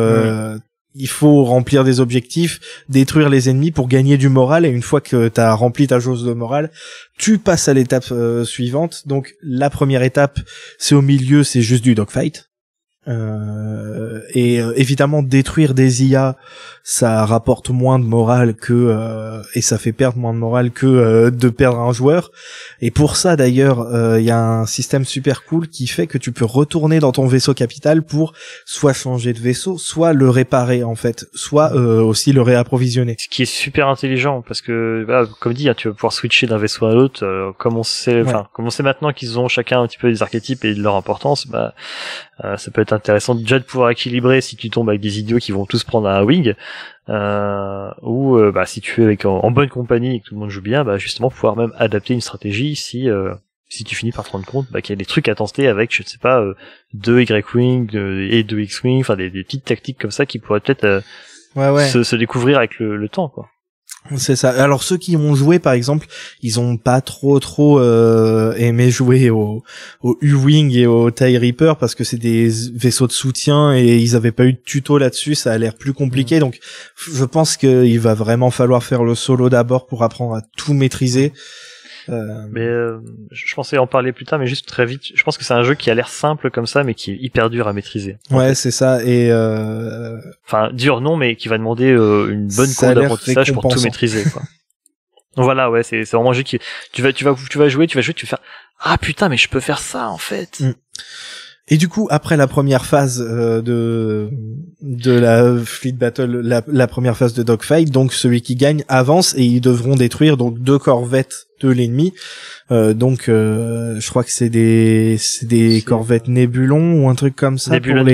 [SPEAKER 2] il faut remplir des objectifs, détruire les ennemis pour gagner du moral, et une fois que t'as rempli ta jauge de morale, tu passes à l'étape suivante. Donc la première étape, c'est au milieu, c'est juste du dogfight. Et évidemment, détruire des IA, ça rapporte moins de morale que et ça fait perdre moins de morale que de perdre un joueur. Et pour ça d'ailleurs, il y a un système super cool qui fait que tu peux retourner dans ton vaisseau capital pour soit changer de vaisseau, soit le réparer en fait, soit aussi le réapprovisionner.
[SPEAKER 3] Ce qui est super intelligent parce que voilà, comme dit, hein, tu vas pouvoir switcher d'un vaisseau à l'autre. Comme on sait maintenant qu'ils ont chacun un petit peu des archétypes et de leur importance, ça peut être intéressant déjà de pouvoir équilibrer si tu tombes avec des idiots qui vont tous prendre un wing, ou si tu es en bonne compagnie et que tout le monde joue bien, justement pouvoir même adapter une stratégie si tu finis par te rendre compte qu'il y a des trucs à tenter avec, je ne sais pas, 2 Y-Wing et 2 X-Wing, enfin des petites tactiques comme ça qui pourraient peut-être se découvrir avec le temps, quoi.
[SPEAKER 2] C'est ça. Alors ceux qui ont joué par exemple, ils ont pas trop aimé jouer au U-Wing et au TIE Reaper parce que c'est des vaisseaux de soutien et ils avaient pas eu de tuto là-dessus, ça a l'air plus compliqué. Donc je pense qu'il va vraiment falloir faire le solo d'abord pour apprendre à tout maîtriser.
[SPEAKER 3] Je pensais en parler plus tard, mais juste très vite, je pense que c'est un jeu qui a l'air simple comme ça, mais qui est hyper dur à maîtriser.
[SPEAKER 2] Ouais, c'est ça, et
[SPEAKER 3] enfin, dur non, mais qui va demander une bonne courbe d'apprentissage pour tout maîtriser, quoi. Donc voilà, ouais, c'est vraiment un jeu qui, tu vas jouer, tu vas faire, ah putain, mais je peux faire ça, en fait.
[SPEAKER 2] Et du coup, après la première phase de la Fleet Battle, la première phase de Dogfight, donc celui qui gagne avance et ils devront détruire donc 2 corvettes de l'ennemi. Je crois que c'est des corvettes Nébulon ou un truc comme ça.
[SPEAKER 3] Nébulon B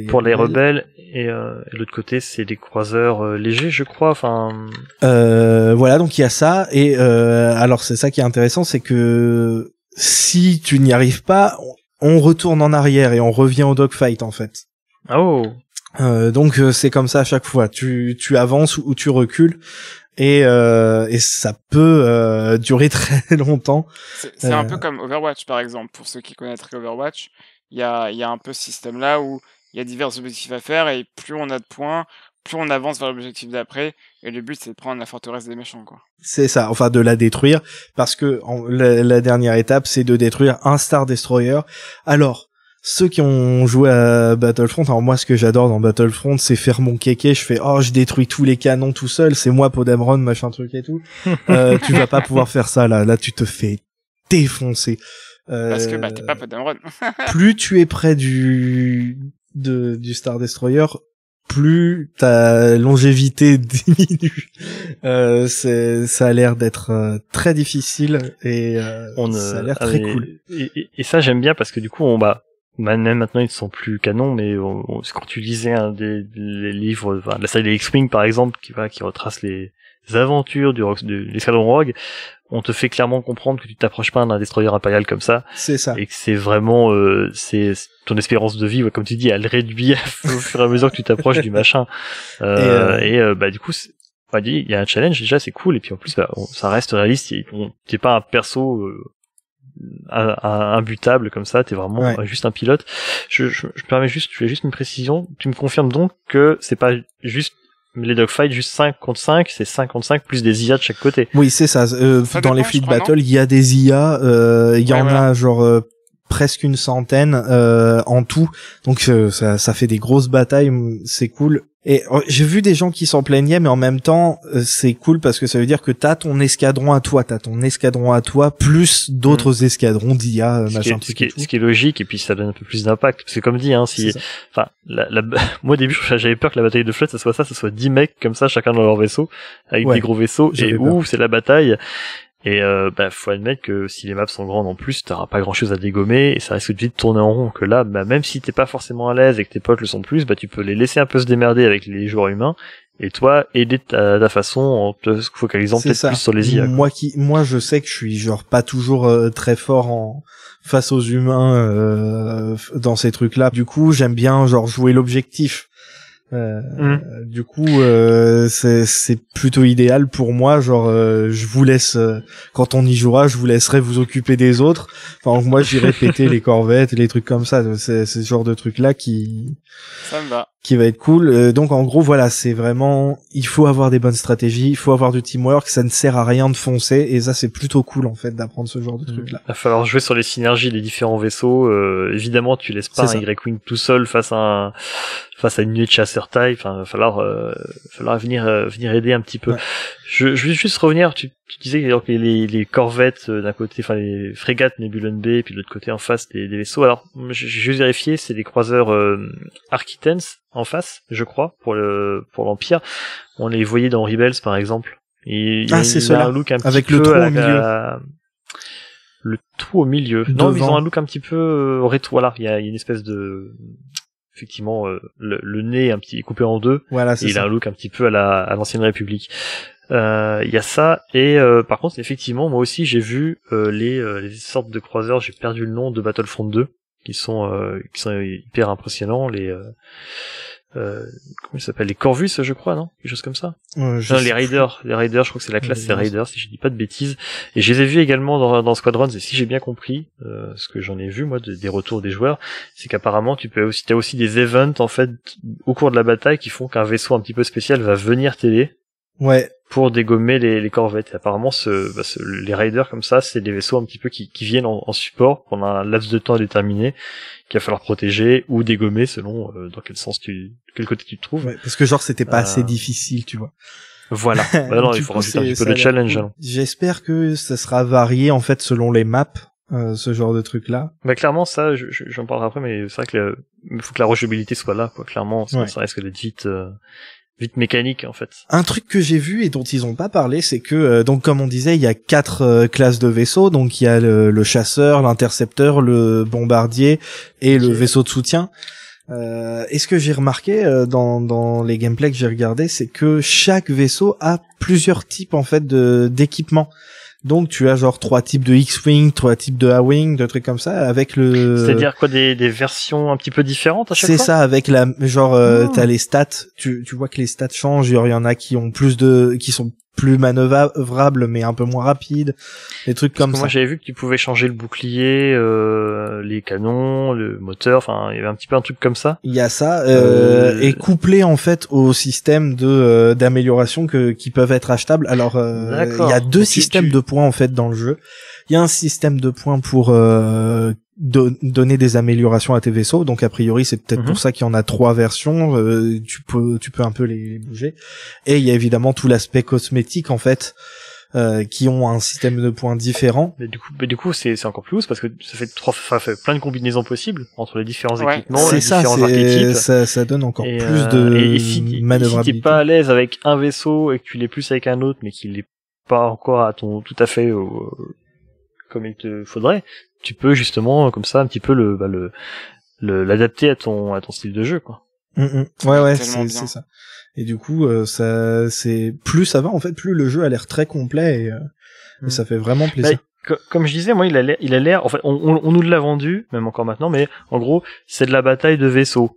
[SPEAKER 3] pour les rebelles et l'autre côté c'est des croiseurs légers, je crois. Enfin.
[SPEAKER 2] Voilà, donc il y a ça et alors c'est ça qui est intéressant, c'est que si tu n'y arrives pas, on retourne en arrière et on revient au dogfight en fait.
[SPEAKER 3] Oh.
[SPEAKER 2] Donc c'est comme ça à chaque fois. Tu avances ou tu recules et ça peut durer très longtemps.
[SPEAKER 1] C'est un peu comme Overwatch par exemple. Pour ceux qui connaîtraient Overwatch, il y a un peu ce système là où il y a divers objectifs à faire et plus on a de points, plus on avance vers l'objectif d'après, et le but c'est de prendre la forteresse des méchants, quoi.
[SPEAKER 2] C'est ça, enfin de la détruire, parce que la dernière étape c'est de détruire un Star Destroyer. Alors, ceux qui ont joué à Battlefront, alors moi ce que j'adore dans Battlefront c'est faire mon kéké, je fais je détruis tous les canons tout seul, c'est moi Podemron, machin truc et tout. Tu vas pas pouvoir faire ça là tu te fais défoncer.
[SPEAKER 1] Parce que t'es pas Podemron.
[SPEAKER 2] Plus tu es près du Star Destroyer, plus ta longévité diminue. Ça a l'air d'être très difficile et ça a l'air très cool.
[SPEAKER 3] Et ça j'aime bien parce que du coup même maintenant ils ne sont plus canons, mais quand tu lisais les livres, la série des X-Wing par exemple, qui retrace les aventures de l'escadron Rogue, on te fait clairement comprendre que tu t'approches pas d'un destroyer impérial comme ça.
[SPEAKER 2] C'est ça.
[SPEAKER 3] Et que c'est vraiment, c'est ton espérance de vie, comme tu dis, elle réduit au fur et à mesure que tu t'approches du machin. Du coup, il y a un challenge déjà, c'est cool. Et puis en plus, ça reste réaliste. T'es pas un perso imbutable comme ça. T'es vraiment juste un pilote. Je fais juste une précision. Tu me confirmes donc que c'est pas juste les dogfights juste 5 contre 5, c'est 5 contre 5 plus des IA de chaque côté.
[SPEAKER 2] Oui, c'est ça. Dans les Fleet Battle, il y a des IA, il y en a genre presque une centaine en tout. Donc ça fait des grosses batailles, c'est cool. Et j'ai vu des gens qui s'en plaignaient, mais en même temps, c'est cool parce que ça veut dire que t'as ton escadron à toi, plus d'autres escadrons d'IA, machin truc et tout.
[SPEAKER 3] Ce qui est logique, et puis ça donne un peu plus d'impact. Parce que comme dit, moi au début, j'avais peur que la bataille de flotte, ça soit 10 mecs comme ça, chacun dans leur vaisseau, avec des gros vaisseaux, et c'est la bataille. Et faut admettre que si les maps sont grandes en plus, t'auras pas grand chose à dégommer et ça risque de vite tourner en rond. Que là, même si t'es pas forcément à l'aise et que tes potes le sont plus, tu peux les laisser un peu se démerder avec les joueurs humains et toi aider ta façon en te focalisant peut-être plus sur les IA.
[SPEAKER 2] Moi je sais que je suis genre pas toujours très fort face aux humains dans ces trucs-là. Du coup, j'aime bien genre jouer l'objectif. Du coup, c'est plutôt idéal pour moi. Genre, je vous laisse quand on y jouera, je vous laisserai vous occuper des autres. Enfin, moi, j'irai péter les corvettes, les trucs comme ça. C'est ce genre de truc là
[SPEAKER 1] ça me va.
[SPEAKER 2] Qui va être cool. Donc en gros voilà, c'est vraiment, il faut avoir des bonnes stratégies, il faut avoir du teamwork, ça ne sert à rien de foncer, et ça c'est plutôt cool en fait d'apprendre ce genre de truc là.
[SPEAKER 3] Il va falloir jouer sur les synergies des différents vaisseaux. Évidemment tu laisses pas un Y-Wing tout seul face à une nuée de chasseurs taille. Enfin, il va falloir venir aider un petit peu. Ouais. Je vais juste revenir, tu disais que les corvettes d'un côté, enfin les frégates Nebulon B, et puis de l'autre côté en face des vaisseaux. Alors j'ai juste vérifié, c'est des croiseurs Architens en face, je crois, pour l'Empire. On les voyait dans Rebels par exemple. Et
[SPEAKER 2] c'est cela, un look un avec le trou au milieu.
[SPEAKER 3] Le trou au milieu.
[SPEAKER 2] Devant.
[SPEAKER 3] Non, ils ont un look un petit peu rétro. Voilà, il y a une espèce de effectivement le nez un petit coupé en deux.
[SPEAKER 2] Voilà, c'est
[SPEAKER 3] et
[SPEAKER 2] ça.
[SPEAKER 3] Il a un look un petit peu à l'Ancienne République. Il y a ça, et par contre effectivement moi aussi j'ai vu les sortes de croiseurs, j'ai perdu le nom, de Battlefront 2 qui sont hyper impressionnants, comment ils s'appellent, les Corvus je crois, non, quelque chose comme ça. Non, les Raiders, je crois que c'est la classe, c'est Raiders si je dis pas de bêtises, et je les ai vus également dans Squadrons, et si j'ai bien compris ce que j'en ai vu moi des retours des joueurs, c'est qu'apparemment t'as aussi des events en fait au cours de la bataille qui font qu'un vaisseau un petit peu spécial va venir t'aider.
[SPEAKER 2] Ouais.
[SPEAKER 3] Pour dégommer les corvettes. Et apparemment, les raiders comme ça, c'est des vaisseaux un petit peu qui viennent en support pendant un laps de temps déterminé, qu'il va falloir protéger ou dégommer selon dans quel côté tu te trouves.
[SPEAKER 2] Ouais, parce que genre c'était pas assez difficile, tu vois.
[SPEAKER 3] Voilà. Bah non, il faut rajouter un petit peu de challenge. Alors.
[SPEAKER 2] J'espère que ça sera varié en fait selon les maps. Ce genre de truc là.
[SPEAKER 3] Bah clairement ça, j'en parlerai après, mais c'est vrai que il faut que la rejouabilité soit là, quoi. Clairement, ça risque d'être vite mécanique en fait.
[SPEAKER 2] Un truc que j'ai vu et dont ils ont pas parlé, c'est que donc comme on disait, il y a 4 classes de vaisseaux, donc il y a le chasseur, l'intercepteur, le bombardier et le vaisseau de soutien. Et ce que j'ai remarqué dans les gameplays que j'ai regardé, c'est que chaque vaisseau a plusieurs types en fait d'équipements. Donc tu as genre 3 types de X-Wing, 3 types de A-Wing, de trucs comme ça, avec le...
[SPEAKER 3] C'est-à-dire quoi, des versions un petit peu différentes à chaque fois?
[SPEAKER 2] C'est ça, avec t'as les stats, tu vois que les stats changent, il y en a qui ont qui sont plus manœuvrables mais un peu moins rapides, des trucs comme ça.
[SPEAKER 3] Moi j'avais vu que tu pouvais changer le bouclier, les canons, le moteur, enfin il y avait un petit peu un truc comme ça.
[SPEAKER 2] Il y a ça et couplé en fait au système d'amélioration qui peuvent être achetables. Alors il y a 2 systèmes de points en fait dans le jeu. Il y a un système de points pour donner des améliorations à tes vaisseaux, donc a priori c'est peut-être pour ça qu'il y en a 3 versions. Tu peux un peu les bouger, et il y a évidemment tout l'aspect cosmétique en fait qui ont un système de points différent.
[SPEAKER 3] Mais du coup c'est encore plus parce que ça fait plein de combinaisons possibles entre les différents équipements,
[SPEAKER 2] c'est
[SPEAKER 3] les différents archétypes.
[SPEAKER 2] Ça donne encore plus de manœuvrabilité.
[SPEAKER 3] Et si t'es pas à l'aise avec un vaisseau et que tu l'es plus avec un autre mais qu'il n'est pas encore à tout à fait comme il te faudrait, tu peux justement comme ça un petit peu l'adapter à ton style de jeu, quoi.
[SPEAKER 2] Ouais, c'est ça. Et du coup ça c'est plus ça va en fait, plus le jeu a l'air très complet et ça fait vraiment plaisir.
[SPEAKER 3] Comme je disais, moi il a l'air en fait on nous l'a vendu même encore maintenant, mais en gros c'est de la bataille de vaisseaux.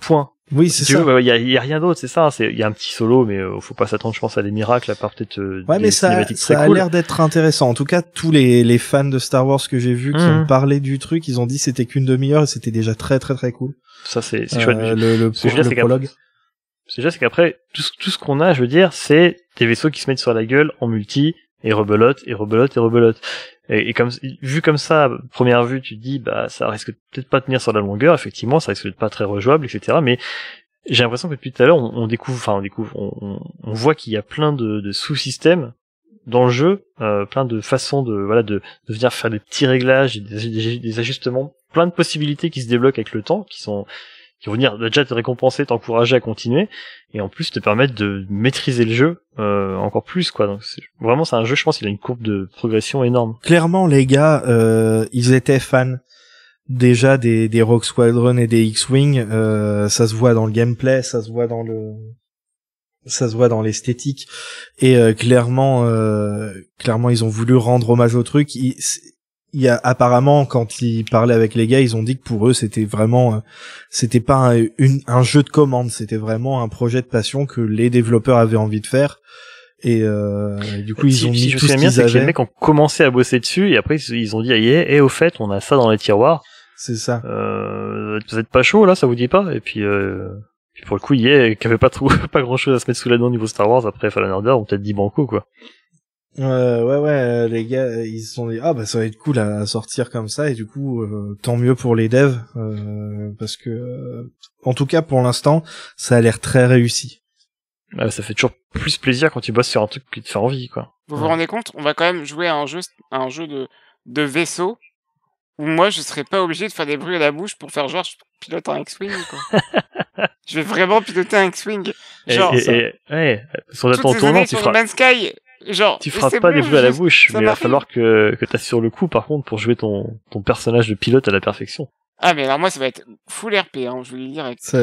[SPEAKER 3] Point.
[SPEAKER 2] Oui, c'est ça.
[SPEAKER 3] Il y a rien d'autre, c'est ça. Il y a un petit solo, mais faut pas s'attendre, je pense, à des miracles, à part peut-être des cinématiques très cool.
[SPEAKER 2] Ça a l'air d'être intéressant. En tout cas, tous les fans de Star Wars que j'ai vus qui ont parlé du truc, ils ont dit c'était qu'une demi-heure et c'était déjà très très très cool.
[SPEAKER 3] Ça c'est chouette.
[SPEAKER 2] Le prologue.
[SPEAKER 3] C'est qu'après tout ce qu'on a, je veux dire, c'est des vaisseaux qui se mettent sur la gueule en multi et rebelote. Et comme vu comme ça, première vue, tu te dis bah ça risque peut-être pas de tenir sur la longueur. Effectivement, ça risque d'être pas très rejouable, etc. Mais j'ai l'impression que depuis tout à l'heure, on voit qu'il y a plein de sous-systèmes dans le jeu, plein de façons de venir faire des petits réglages, des ajustements, plein de possibilités qui se débloquent avec le temps, qui vont venir déjà te récompenser, t'encourager à continuer, et en plus te permettre de maîtriser le jeu encore plus, quoi. Donc c'est un jeu, je pense qu'il a une courbe de progression énorme.
[SPEAKER 2] Clairement, les gars, ils étaient fans déjà des Rogue Squadron et des X-Wing. Ça se voit dans le gameplay, ça se voit dans Ça se voit dans l'esthétique. Et clairement, ils ont voulu rendre hommage au truc. Il y a apparemment, quand ils parlaient avec les gars, ils ont dit que pour eux c'était vraiment c'était pas un jeu de commande, c'était vraiment un projet de passion que les développeurs avaient envie de faire. Et du coup ils ont mis tout ce qu'ils avaient.
[SPEAKER 3] Les mecs ont commencé à bosser dessus et après ils ont dit et au fait on a ça dans les tiroirs.
[SPEAKER 2] C'est ça.
[SPEAKER 3] Vous êtes pas chaud là, ça vous dit pas? Et puis pour le coup EA qui avait pas grand chose à se mettre sous la dent au niveau Star Wars après Fallen Order ont peut-être dit banco quoi.
[SPEAKER 2] Ouais, les gars, ils se sont dit, ça va être cool à sortir comme ça, et du coup, tant mieux pour les devs, parce que, en tout cas, pour l'instant, ça a l'air très réussi.
[SPEAKER 3] Ça fait toujours plus plaisir quand tu bosses sur un truc qui te fait envie, quoi.
[SPEAKER 1] Vous vous rendez compte, on va quand même jouer à un jeu de vaisseau, où moi, je serais pas obligé de faire des bruits à la bouche pour faire genre, je pilote un X-Wing, quoi. Je vais vraiment piloter un X-Wing. Genre,
[SPEAKER 3] sur ton tournant, tu feras...
[SPEAKER 1] Sky, genre,
[SPEAKER 3] tu feras pas des bruits à la bouche, mais il va falloir que t'assures le coup, par contre, pour jouer ton personnage de pilote à la perfection.
[SPEAKER 1] Ah, mais alors moi, ça va être full RP, hein, je vous le dis direct.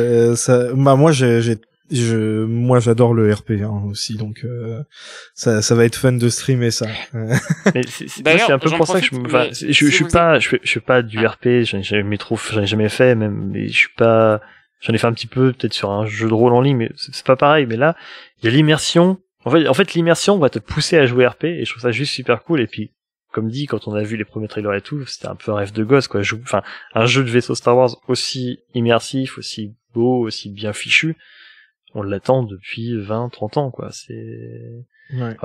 [SPEAKER 2] Moi, j'adore le RP, aussi, donc, ça va être fun de streamer ça.
[SPEAKER 3] Mais c'est un peu pour ça que je suis pas du RP, j'en ai jamais fait, même, mais j'en ai fait un petit peu, peut-être sur un jeu de rôle en ligne, mais c'est pas pareil, mais là, il y a l'immersion. En fait, l'immersion va te pousser à jouer RP, et je trouve ça juste super cool, et puis, comme dit, quand on a vu les premiers trailers et tout, c'était un peu un rêve de gosse, quoi. Un jeu de vaisseau Star Wars aussi immersif, aussi beau, aussi bien fichu, on l'attend depuis 20, 30 ans, quoi.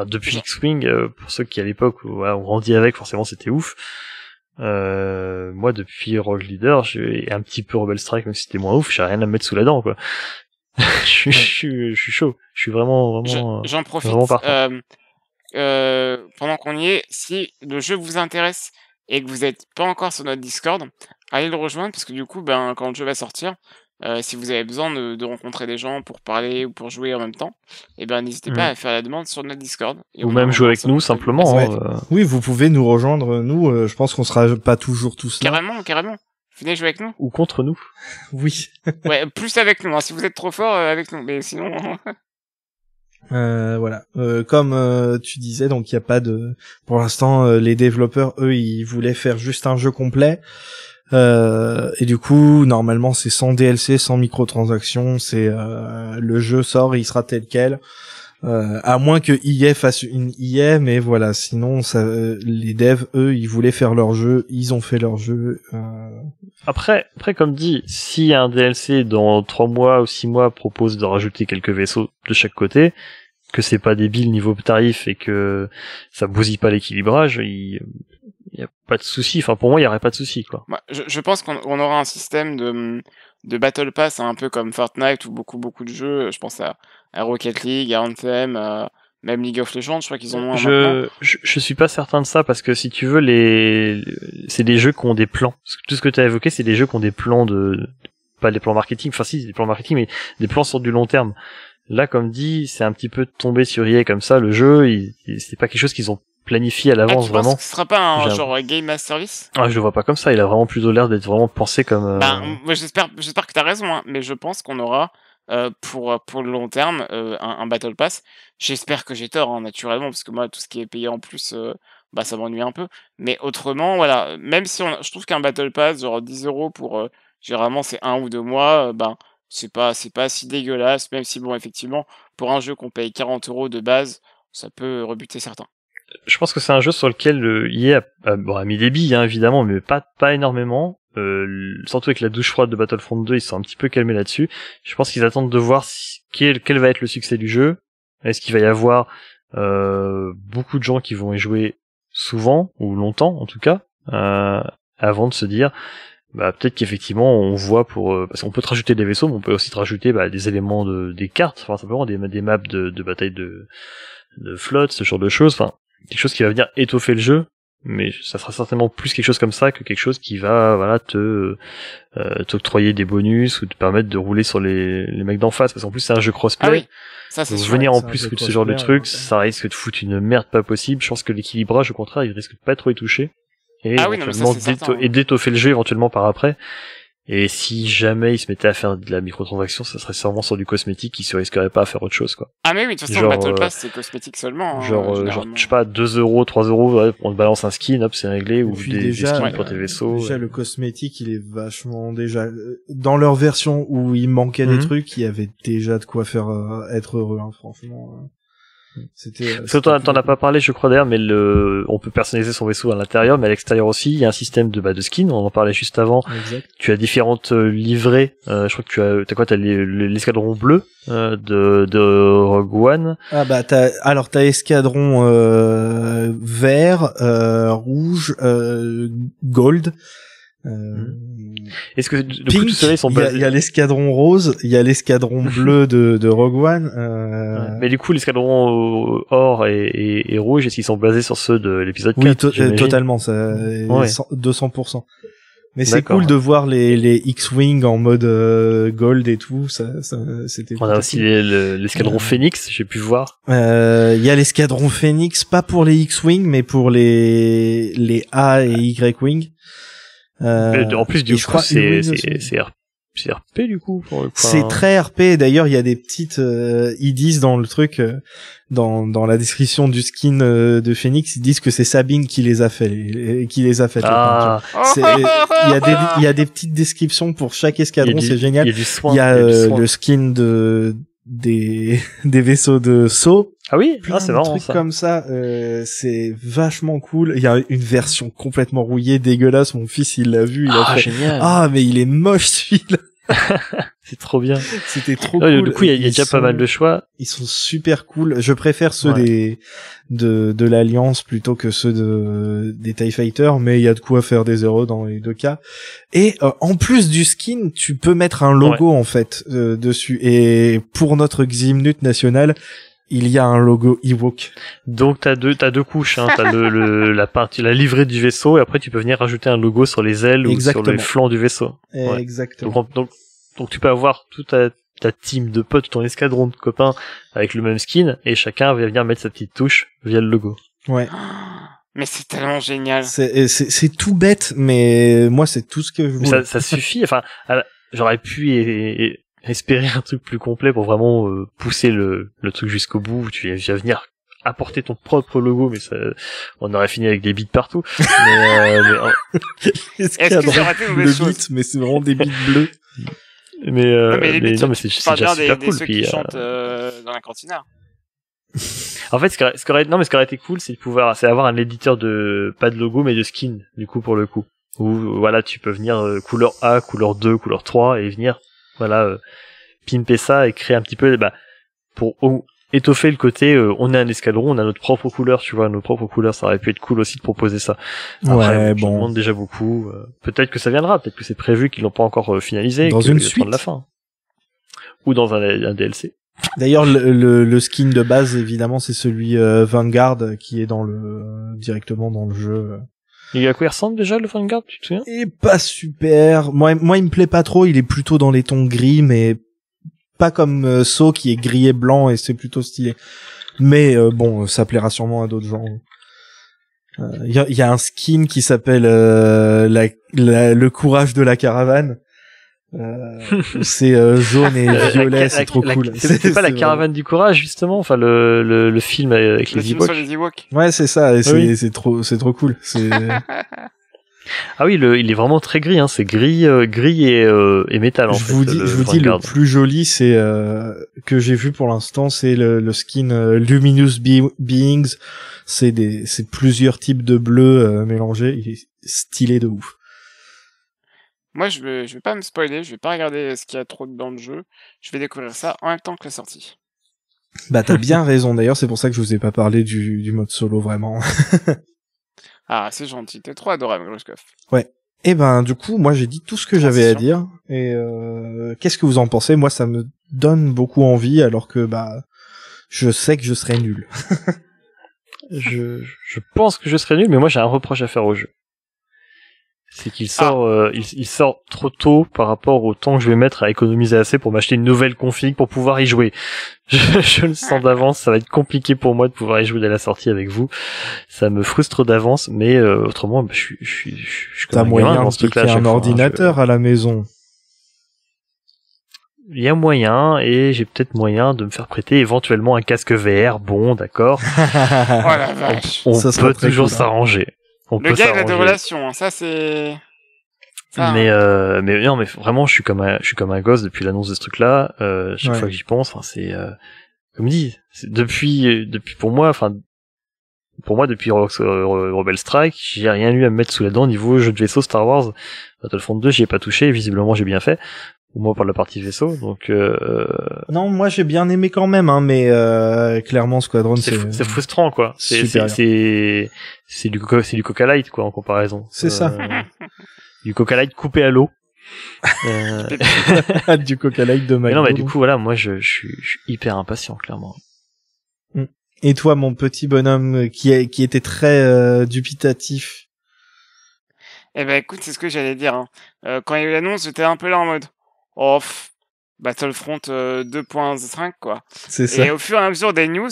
[SPEAKER 3] Depuis X-Wing, pour ceux qui à l'époque, ont grandi avec, forcément c'était ouf. Moi, depuis Rogue Leader, j'ai un petit peu Rebel Strike, même si c'était moins ouf, j'ai rien à me mettre sous la dent, quoi. Je suis chaud. Je suis vraiment
[SPEAKER 1] j'en profite.
[SPEAKER 3] Vraiment partant.
[SPEAKER 1] Pendant qu'on y est, si le jeu vous intéresse et que vous n'êtes pas encore sur notre Discord, allez le rejoindre parce que du coup, quand le jeu va sortir, si vous avez besoin de rencontrer des gens pour parler ou pour jouer en même temps, n'hésitez pas à faire la demande sur notre Discord.
[SPEAKER 3] Ou même jouer avec nous simplement.
[SPEAKER 2] Oui, vous pouvez nous rejoindre. Nous, je pense qu'on sera pas toujours tous là.
[SPEAKER 1] Carrément. Venez jouer avec nous.
[SPEAKER 3] Ou contre nous.
[SPEAKER 2] Oui.
[SPEAKER 1] Ouais, plus avec nous. Hein. Si vous êtes trop fort, avec nous. Mais sinon...
[SPEAKER 2] voilà. Comme tu disais, donc il y a pas de... Pour l'instant, les développeurs, eux, ils voulaient faire juste un jeu complet. Et du coup, normalement, c'est sans DLC, sans microtransactions. C'est le jeu sort et il sera tel quel. À moins que EA fasse une EA, mais voilà, sinon les devs, eux, ils voulaient faire leur jeu, ils ont fait leur jeu.
[SPEAKER 3] Après, comme dit, si un DLC dans 3 mois ou 6 mois propose de rajouter quelques vaisseaux de chaque côté, que c'est pas débile niveau tarif et que ça bousille pas l'équilibrage, il y a pas de souci. Enfin, pour moi, il y aurait pas de souci, quoi.
[SPEAKER 1] Je pense qu'on aura un système de Battle Pass, un peu comme Fortnite ou beaucoup de jeux. Je pense à Rocket League, à Anthem, même League of Legends. Je crois qu'ils en ont un maintenant.
[SPEAKER 3] Je suis pas certain de ça parce que si tu veux, c'est des jeux qui ont des plans. Tout ce que tu as évoqué, c'est des jeux qui ont des plans pas des plans marketing. Enfin, si, des plans marketing, mais des plans sur du long terme. Là, comme dit, c'est un petit peu tombé sur EA comme ça. Le jeu, c'est pas quelque chose qu'ils ont planifié à l'avance,
[SPEAKER 1] tu
[SPEAKER 3] vraiment.
[SPEAKER 1] Penses que ce sera pas un genre Game as Service?
[SPEAKER 3] Je le vois pas comme ça. Il a vraiment plutôt l'air d'être vraiment pensé comme.
[SPEAKER 1] Moi, j'espère que t'as raison, hein, mais je pense qu'on aura pour le long terme un Battle Pass. J'espère que j'ai tort, hein, naturellement, parce que moi, tout ce qui est payé en plus, ça m'ennuie un peu. Mais autrement, voilà, même si je trouve qu'un Battle Pass, genre 10€ pour généralement c'est 1 ou 2 mois, c'est pas si dégueulasse, même si bon, effectivement, pour un jeu qu'on paye 40€ de base, ça peut rebuter certains.
[SPEAKER 3] Je pense que c'est un jeu sur lequel EA a mis des billes, hein, évidemment, mais pas énormément. Surtout avec la douche froide de Battlefront 2, ils sont un petit peu calmés là-dessus. Je pense qu'ils attendent de voir quel va être le succès du jeu. Est-ce qu'il va y avoir beaucoup de gens qui vont y jouer souvent, ou longtemps en tout cas, avant de se dire peut-être qu'effectivement on voit parce qu'on peut te rajouter des vaisseaux, mais on peut aussi te rajouter des éléments des cartes, enfin simplement des maps de bataille de flotte, ce genre de choses, enfin quelque chose qui va venir étoffer le jeu, mais ça sera certainement plus quelque chose comme ça que quelque chose qui va t'octroyer des bonus ou te permettre de rouler sur les mecs d'en face, parce qu'en plus c'est un jeu crossplay.
[SPEAKER 1] Ah oui, ça c'est
[SPEAKER 3] donc
[SPEAKER 1] sûr.
[SPEAKER 3] Venir en plus de ce genre de truc, ça risque de foutre une merde pas possible. Je pense que l'équilibrage, au contraire, il risque de pas trop y toucher. Et d'étoffer le jeu éventuellement par après. Et si jamais ils se mettaient à faire de la microtransaction, ça serait sûrement sur du cosmétique, ils se risqueraient pas à faire autre chose, quoi.
[SPEAKER 1] Ah mais oui, de toute façon, le Battle Pass, c'est cosmétique seulement.
[SPEAKER 3] Genre, je sais pas, 2 €, 3 €, ouais, on te balance un skin, hop, c'est réglé, ou des skins pour tes vaisseaux.
[SPEAKER 2] Déjà, le cosmétique, il est vachement déjà, dans leur version où il manquait des trucs, il y avait déjà de quoi faire, être heureux, hein, franchement. C'était
[SPEAKER 3] t'en as pas parlé, je crois d'ailleurs, mais on peut personnaliser son vaisseau à l'intérieur, mais à l'extérieur aussi, il y a un système de skin, on en parlait juste avant.
[SPEAKER 2] Exact.
[SPEAKER 3] Tu as différentes livrées, je crois que t'as l'escadron bleu, de Rogue One.
[SPEAKER 2] Ah bah t'as escadron, vert, rouge, gold,
[SPEAKER 3] Est-ce que du
[SPEAKER 2] Pink,
[SPEAKER 3] coup tout ça ils sont basés...
[SPEAKER 2] il y a l'escadron rose, il y a l'escadron bleu de Rogue One.
[SPEAKER 3] Ouais. Mais du coup l'escadron or et rouge, est-ce qu'ils sont basés sur ceux de l'épisode 4?
[SPEAKER 2] Oui, totalement, ça, 200%. Mais c'est cool de voir les X-Wing en mode gold et tout, ça c'était.
[SPEAKER 3] On a aussi l'escadron Phoenix, j'ai pu voir.
[SPEAKER 2] Il y a l'escadron Phoenix, pas pour les X-Wing, mais pour les A et Y-Wing.
[SPEAKER 3] En plus, du coup, c'est RP du coup.
[SPEAKER 2] C'est très RP. D'ailleurs, il y a des petites, ils disent dans le truc, dans la description du skin de Phoenix, ils disent que c'est Sabine qui les a fait, il y a des petites descriptions pour chaque escadron, c'est génial. Il y a le skin des vaisseaux de saut.
[SPEAKER 3] Ah oui, c'est marrant,
[SPEAKER 2] trucs comme ça, c'est vachement cool. Il y a une version complètement rouillée, dégueulasse. Mon fils, il l'a vu, il a fait
[SPEAKER 3] génial.
[SPEAKER 2] Ah, mais il est moche celui-là.
[SPEAKER 3] C'est trop bien.
[SPEAKER 2] C'était trop cool.
[SPEAKER 3] Du coup, il y a déjà pas mal de choix.
[SPEAKER 2] Ils sont super cool. Je préfère ceux de l'Alliance plutôt que ceux des TIE Fighters, mais il y a de quoi faire des erreurs dans les deux cas. Et en plus du skin, tu peux mettre un logo en fait dessus. Et pour notre Ximnut national, il y a un logo Ewok.
[SPEAKER 3] Donc t'as deux couches, hein. T'as la livrée du vaisseau, et après tu peux venir rajouter un logo sur les ailes ou sur les flancs du vaisseau.
[SPEAKER 2] Exactement.
[SPEAKER 3] Donc tu peux avoir toute ta team de potes, ton escadron de copains avec le même skin, et chacun va venir mettre sa petite touche via le logo.
[SPEAKER 2] Ouais.
[SPEAKER 1] Mais c'est tellement génial.
[SPEAKER 2] C'est tout bête, mais moi c'est tout ce que je voulais.
[SPEAKER 3] Ça suffit. Enfin, j'aurais pu espérer un truc plus complet pour vraiment pousser le truc jusqu'au bout. Tu vas venir apporter ton propre logo, mais ça, on aurait fini avec des bits partout.
[SPEAKER 1] Est-ce que ça aurait été une mauvaise chose?
[SPEAKER 2] Mais c'est vraiment des bits bleus.
[SPEAKER 3] Mais c'est déjà super cool.
[SPEAKER 1] Ceux qui chantent dans la cantina.
[SPEAKER 3] En fait, ce qui aurait été cool, c'est avoir un éditeur pas de logo, mais de skin, du coup, pour le coup. Où, voilà, tu peux venir couleur A, couleur 2, couleur 3, et venir, pimper ça et créer un petit peu, pour étoffer le côté, on a un escadron, on a notre propre couleur, tu vois, nos propres couleurs, ça aurait pu être cool aussi de proposer ça. Après, je demande déjà beaucoup. Peut-être que ça viendra, peut-être que c'est prévu qu'ils l'ont pas encore finalisé.
[SPEAKER 2] Dans une suite.
[SPEAKER 3] De la fin. Ou dans un DLC.
[SPEAKER 2] D'ailleurs, le skin de base, évidemment, c'est celui Vanguard qui est directement dans le jeu.
[SPEAKER 3] Et à quoi il ressemble déjà le Vanguard, tu te souviens?
[SPEAKER 2] Et pas super. Moi, il me plaît pas trop. Il est plutôt dans les tons gris, mais pas comme So qui est gris et blanc et c'est plutôt stylé. Mais bon, ça plaira sûrement à d'autres gens. Il y a un skin qui s'appelle le courage de la caravane. C'est jaune et violet, c'est trop cool.
[SPEAKER 3] C'est pas la caravane du courage justement, enfin le film avec les
[SPEAKER 1] Ewoks.
[SPEAKER 2] Ouais, c'est ça, c'est trop cool.
[SPEAKER 3] Ah oui, il est vraiment très gris, hein. C'est gris et métal en fait.
[SPEAKER 2] Je vous dis le plus joli, c'est que j'ai vu pour l'instant, c'est le skin Luminous Beings. C'est plusieurs types de bleu mélangés. Il est stylé de ouf.
[SPEAKER 1] Moi, je vais pas me spoiler, je vais pas regarder ce qu'il y a trop dans le jeu. Je vais découvrir ça en même temps que la sortie.
[SPEAKER 2] Bah, t'as bien raison. D'ailleurs, c'est pour ça que je vous ai pas parlé du mode solo, vraiment.
[SPEAKER 1] Ah, c'est gentil. T'es trop adorable, Grushkov.
[SPEAKER 2] Ouais. Et ben, du coup, moi, j'ai dit tout ce que j'avais à dire. Et qu'est-ce que vous en pensez? Moi, ça me donne beaucoup envie, alors que, je sais que je serai nul.
[SPEAKER 3] Je pense que je serai nul, mais moi, j'ai un reproche à faire au jeu. C'est qu'il sort, il sort trop tôt par rapport au temps que je vais mettre à économiser assez pour m'acheter une nouvelle config pour pouvoir y jouer. Je le sens d'avance, ça va être compliqué pour moi de pouvoir y jouer dès la sortie avec vous. Ça me frustre d'avance, mais autrement, je suis comme
[SPEAKER 2] t'as moyen de cliquer un ordinateur à la maison.
[SPEAKER 3] Il y a moyen, et j'ai peut-être moyen de me faire prêter éventuellement un casque VR. Bon, d'accord.
[SPEAKER 1] Oh la vache.
[SPEAKER 3] On peut toujours s'arranger.
[SPEAKER 1] Le gars, il a des relations, hein. Ça, c'est...
[SPEAKER 3] Mais non, mais vraiment, je suis comme un gosse depuis l'annonce de ce truc-là. Chaque fois que j'y pense, enfin, c'est, comme dit, depuis pour moi, depuis Rebel Strike, j'ai rien eu à me mettre sous la dent niveau jeu de vaisseau Star Wars. Battlefront 2, j'y ai pas touché, visiblement j'ai bien fait. Au moins pour la partie vaisseau, donc
[SPEAKER 2] non, moi j'ai bien aimé quand même, hein, mais clairement Squadron
[SPEAKER 3] c'est frustrant, quoi. C'est du Coca Light, quoi, en comparaison.
[SPEAKER 2] C'est ça.
[SPEAKER 3] Du Coca Light coupé à l'eau.
[SPEAKER 2] Du Coca Light de McDo.
[SPEAKER 3] Non, mais du coup, voilà, moi je suis hyper impatient, clairement.
[SPEAKER 2] Et toi, mon petit bonhomme qui était très dubitatif.
[SPEAKER 1] Eh ben écoute, c'est ce que j'allais dire. Hein. Quand il y a eu l'annonce, j'étais un peu là en mode Battlefront 2.5 quoi.
[SPEAKER 2] C'est ça.
[SPEAKER 1] Et au fur et à mesure des news,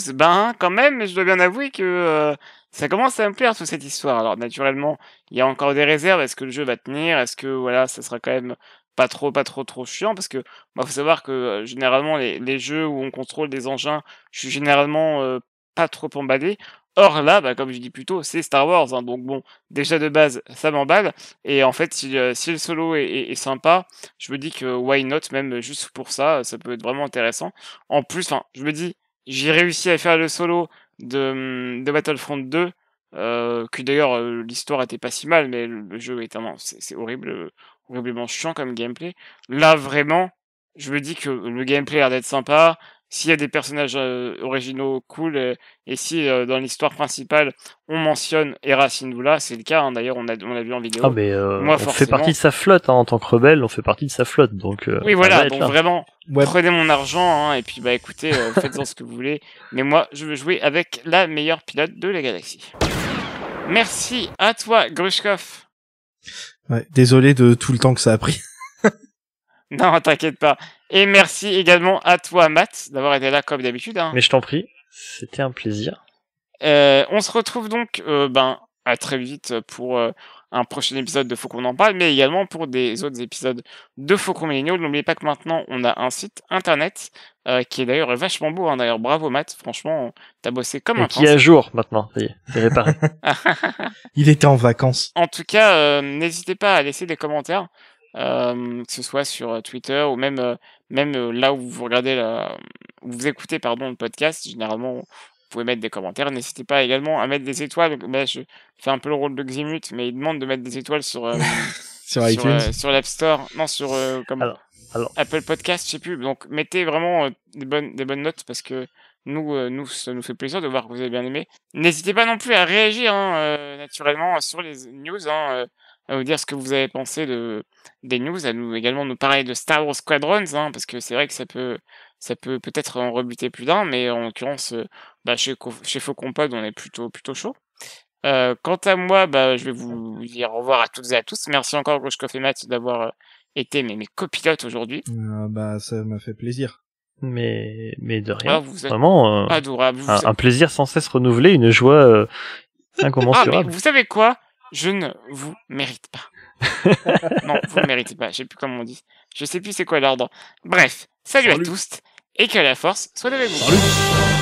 [SPEAKER 1] quand même, je dois bien avouer que ça commence à me plaire toute cette histoire. Alors naturellement, il y a encore des réserves. Est-ce que le jeu va tenir? Est-ce que voilà, ça sera quand même pas trop chiant? Parce que faut savoir que généralement les jeux où on contrôle des engins, je suis généralement pas trop emballé. Or là, comme je dis plus tôt, c'est Star Wars, hein, donc bon, déjà de base, ça m'emballe. Et en fait, si le solo est sympa, je me dis que why not, même juste pour ça, ça peut être vraiment intéressant. En plus, je me dis, j'ai réussi à faire le solo de Battlefront 2, que d'ailleurs l'histoire était pas si mal, mais le jeu est c'est horrible, horriblement chiant comme gameplay. Là vraiment, je me dis que le gameplay a l'air d'être sympa. S'il y a des personnages originaux cool, et si dans l'histoire principale on mentionne Hera Syndulla, c'est le cas, hein, d'ailleurs on a vu en vidéo.
[SPEAKER 3] Ah mais moi, on fait partie de sa flotte, hein, en tant que rebelle, on fait partie de sa flotte, donc
[SPEAKER 1] oui voilà, donc vraiment prenez mon argent, hein, et puis écoutez, faites-en ce que vous voulez, mais moi je veux jouer avec la meilleure pilote de la galaxie. Merci à toi Grushkov.
[SPEAKER 2] Ouais, désolé de tout le temps que ça a pris.
[SPEAKER 1] Non, t'inquiète pas. Et merci également à toi, Matt, d'avoir été là comme d'habitude. Hein.
[SPEAKER 3] Mais je t'en prie, c'était un plaisir.
[SPEAKER 1] On se retrouve donc à très vite pour un prochain épisode de Faut qu'on en parle, mais également pour des autres épisodes de Faucon Millennial. N'oubliez pas que maintenant, on a un site internet qui est d'ailleurs vachement beau. Hein. D'ailleurs, bravo Matt, franchement, t'as bossé comme un prince.
[SPEAKER 3] Qui est à jour maintenant, ça y est, c'est réparé.
[SPEAKER 2] Il était en vacances.
[SPEAKER 1] En tout cas, n'hésitez pas à laisser des commentaires. Que ce soit sur Twitter ou même là où vous regardez où vous écoutez le podcast, généralement vous pouvez mettre des commentaires. N'hésitez pas également à mettre des étoiles. Je fais un peu le rôle de Ximut, mais il demande de mettre des étoiles sur
[SPEAKER 2] sur iTunes,
[SPEAKER 1] sur l'App Store, non sur
[SPEAKER 3] alors.
[SPEAKER 1] Apple Podcast, je sais plus. Donc mettez vraiment des bonnes notes parce que nous ça nous fait plaisir de voir que vous avez bien aimé. N'hésitez pas non plus à réagir naturellement sur les news, à vous dire ce que vous avez pensé des news, à nous parler de Star Wars Squadrons, parce que c'est vrai que ça peut peut-être en rebuter plus d'un, mais en l'occurrence, chez Faucon Pod, on est plutôt chaud. Quant à moi, je vais vous dire au revoir à toutes et à tous. Merci encore Grushkov et Matt d'avoir été mes copilotes aujourd'hui.
[SPEAKER 2] Ça m'a fait plaisir.
[SPEAKER 3] Mais de rien.
[SPEAKER 1] Vous êtes
[SPEAKER 3] vraiment
[SPEAKER 1] adorable.
[SPEAKER 3] Un plaisir sans cesse renouvelé, une joie incommensurable.
[SPEAKER 1] Mais vous savez quoi? Je ne vous mérite pas. Non, vous ne méritez pas. Je sais plus comment on dit. Je sais plus c'est quoi l'ordre. Bref, salut à tous et que la force soit avec vous.
[SPEAKER 2] Salut.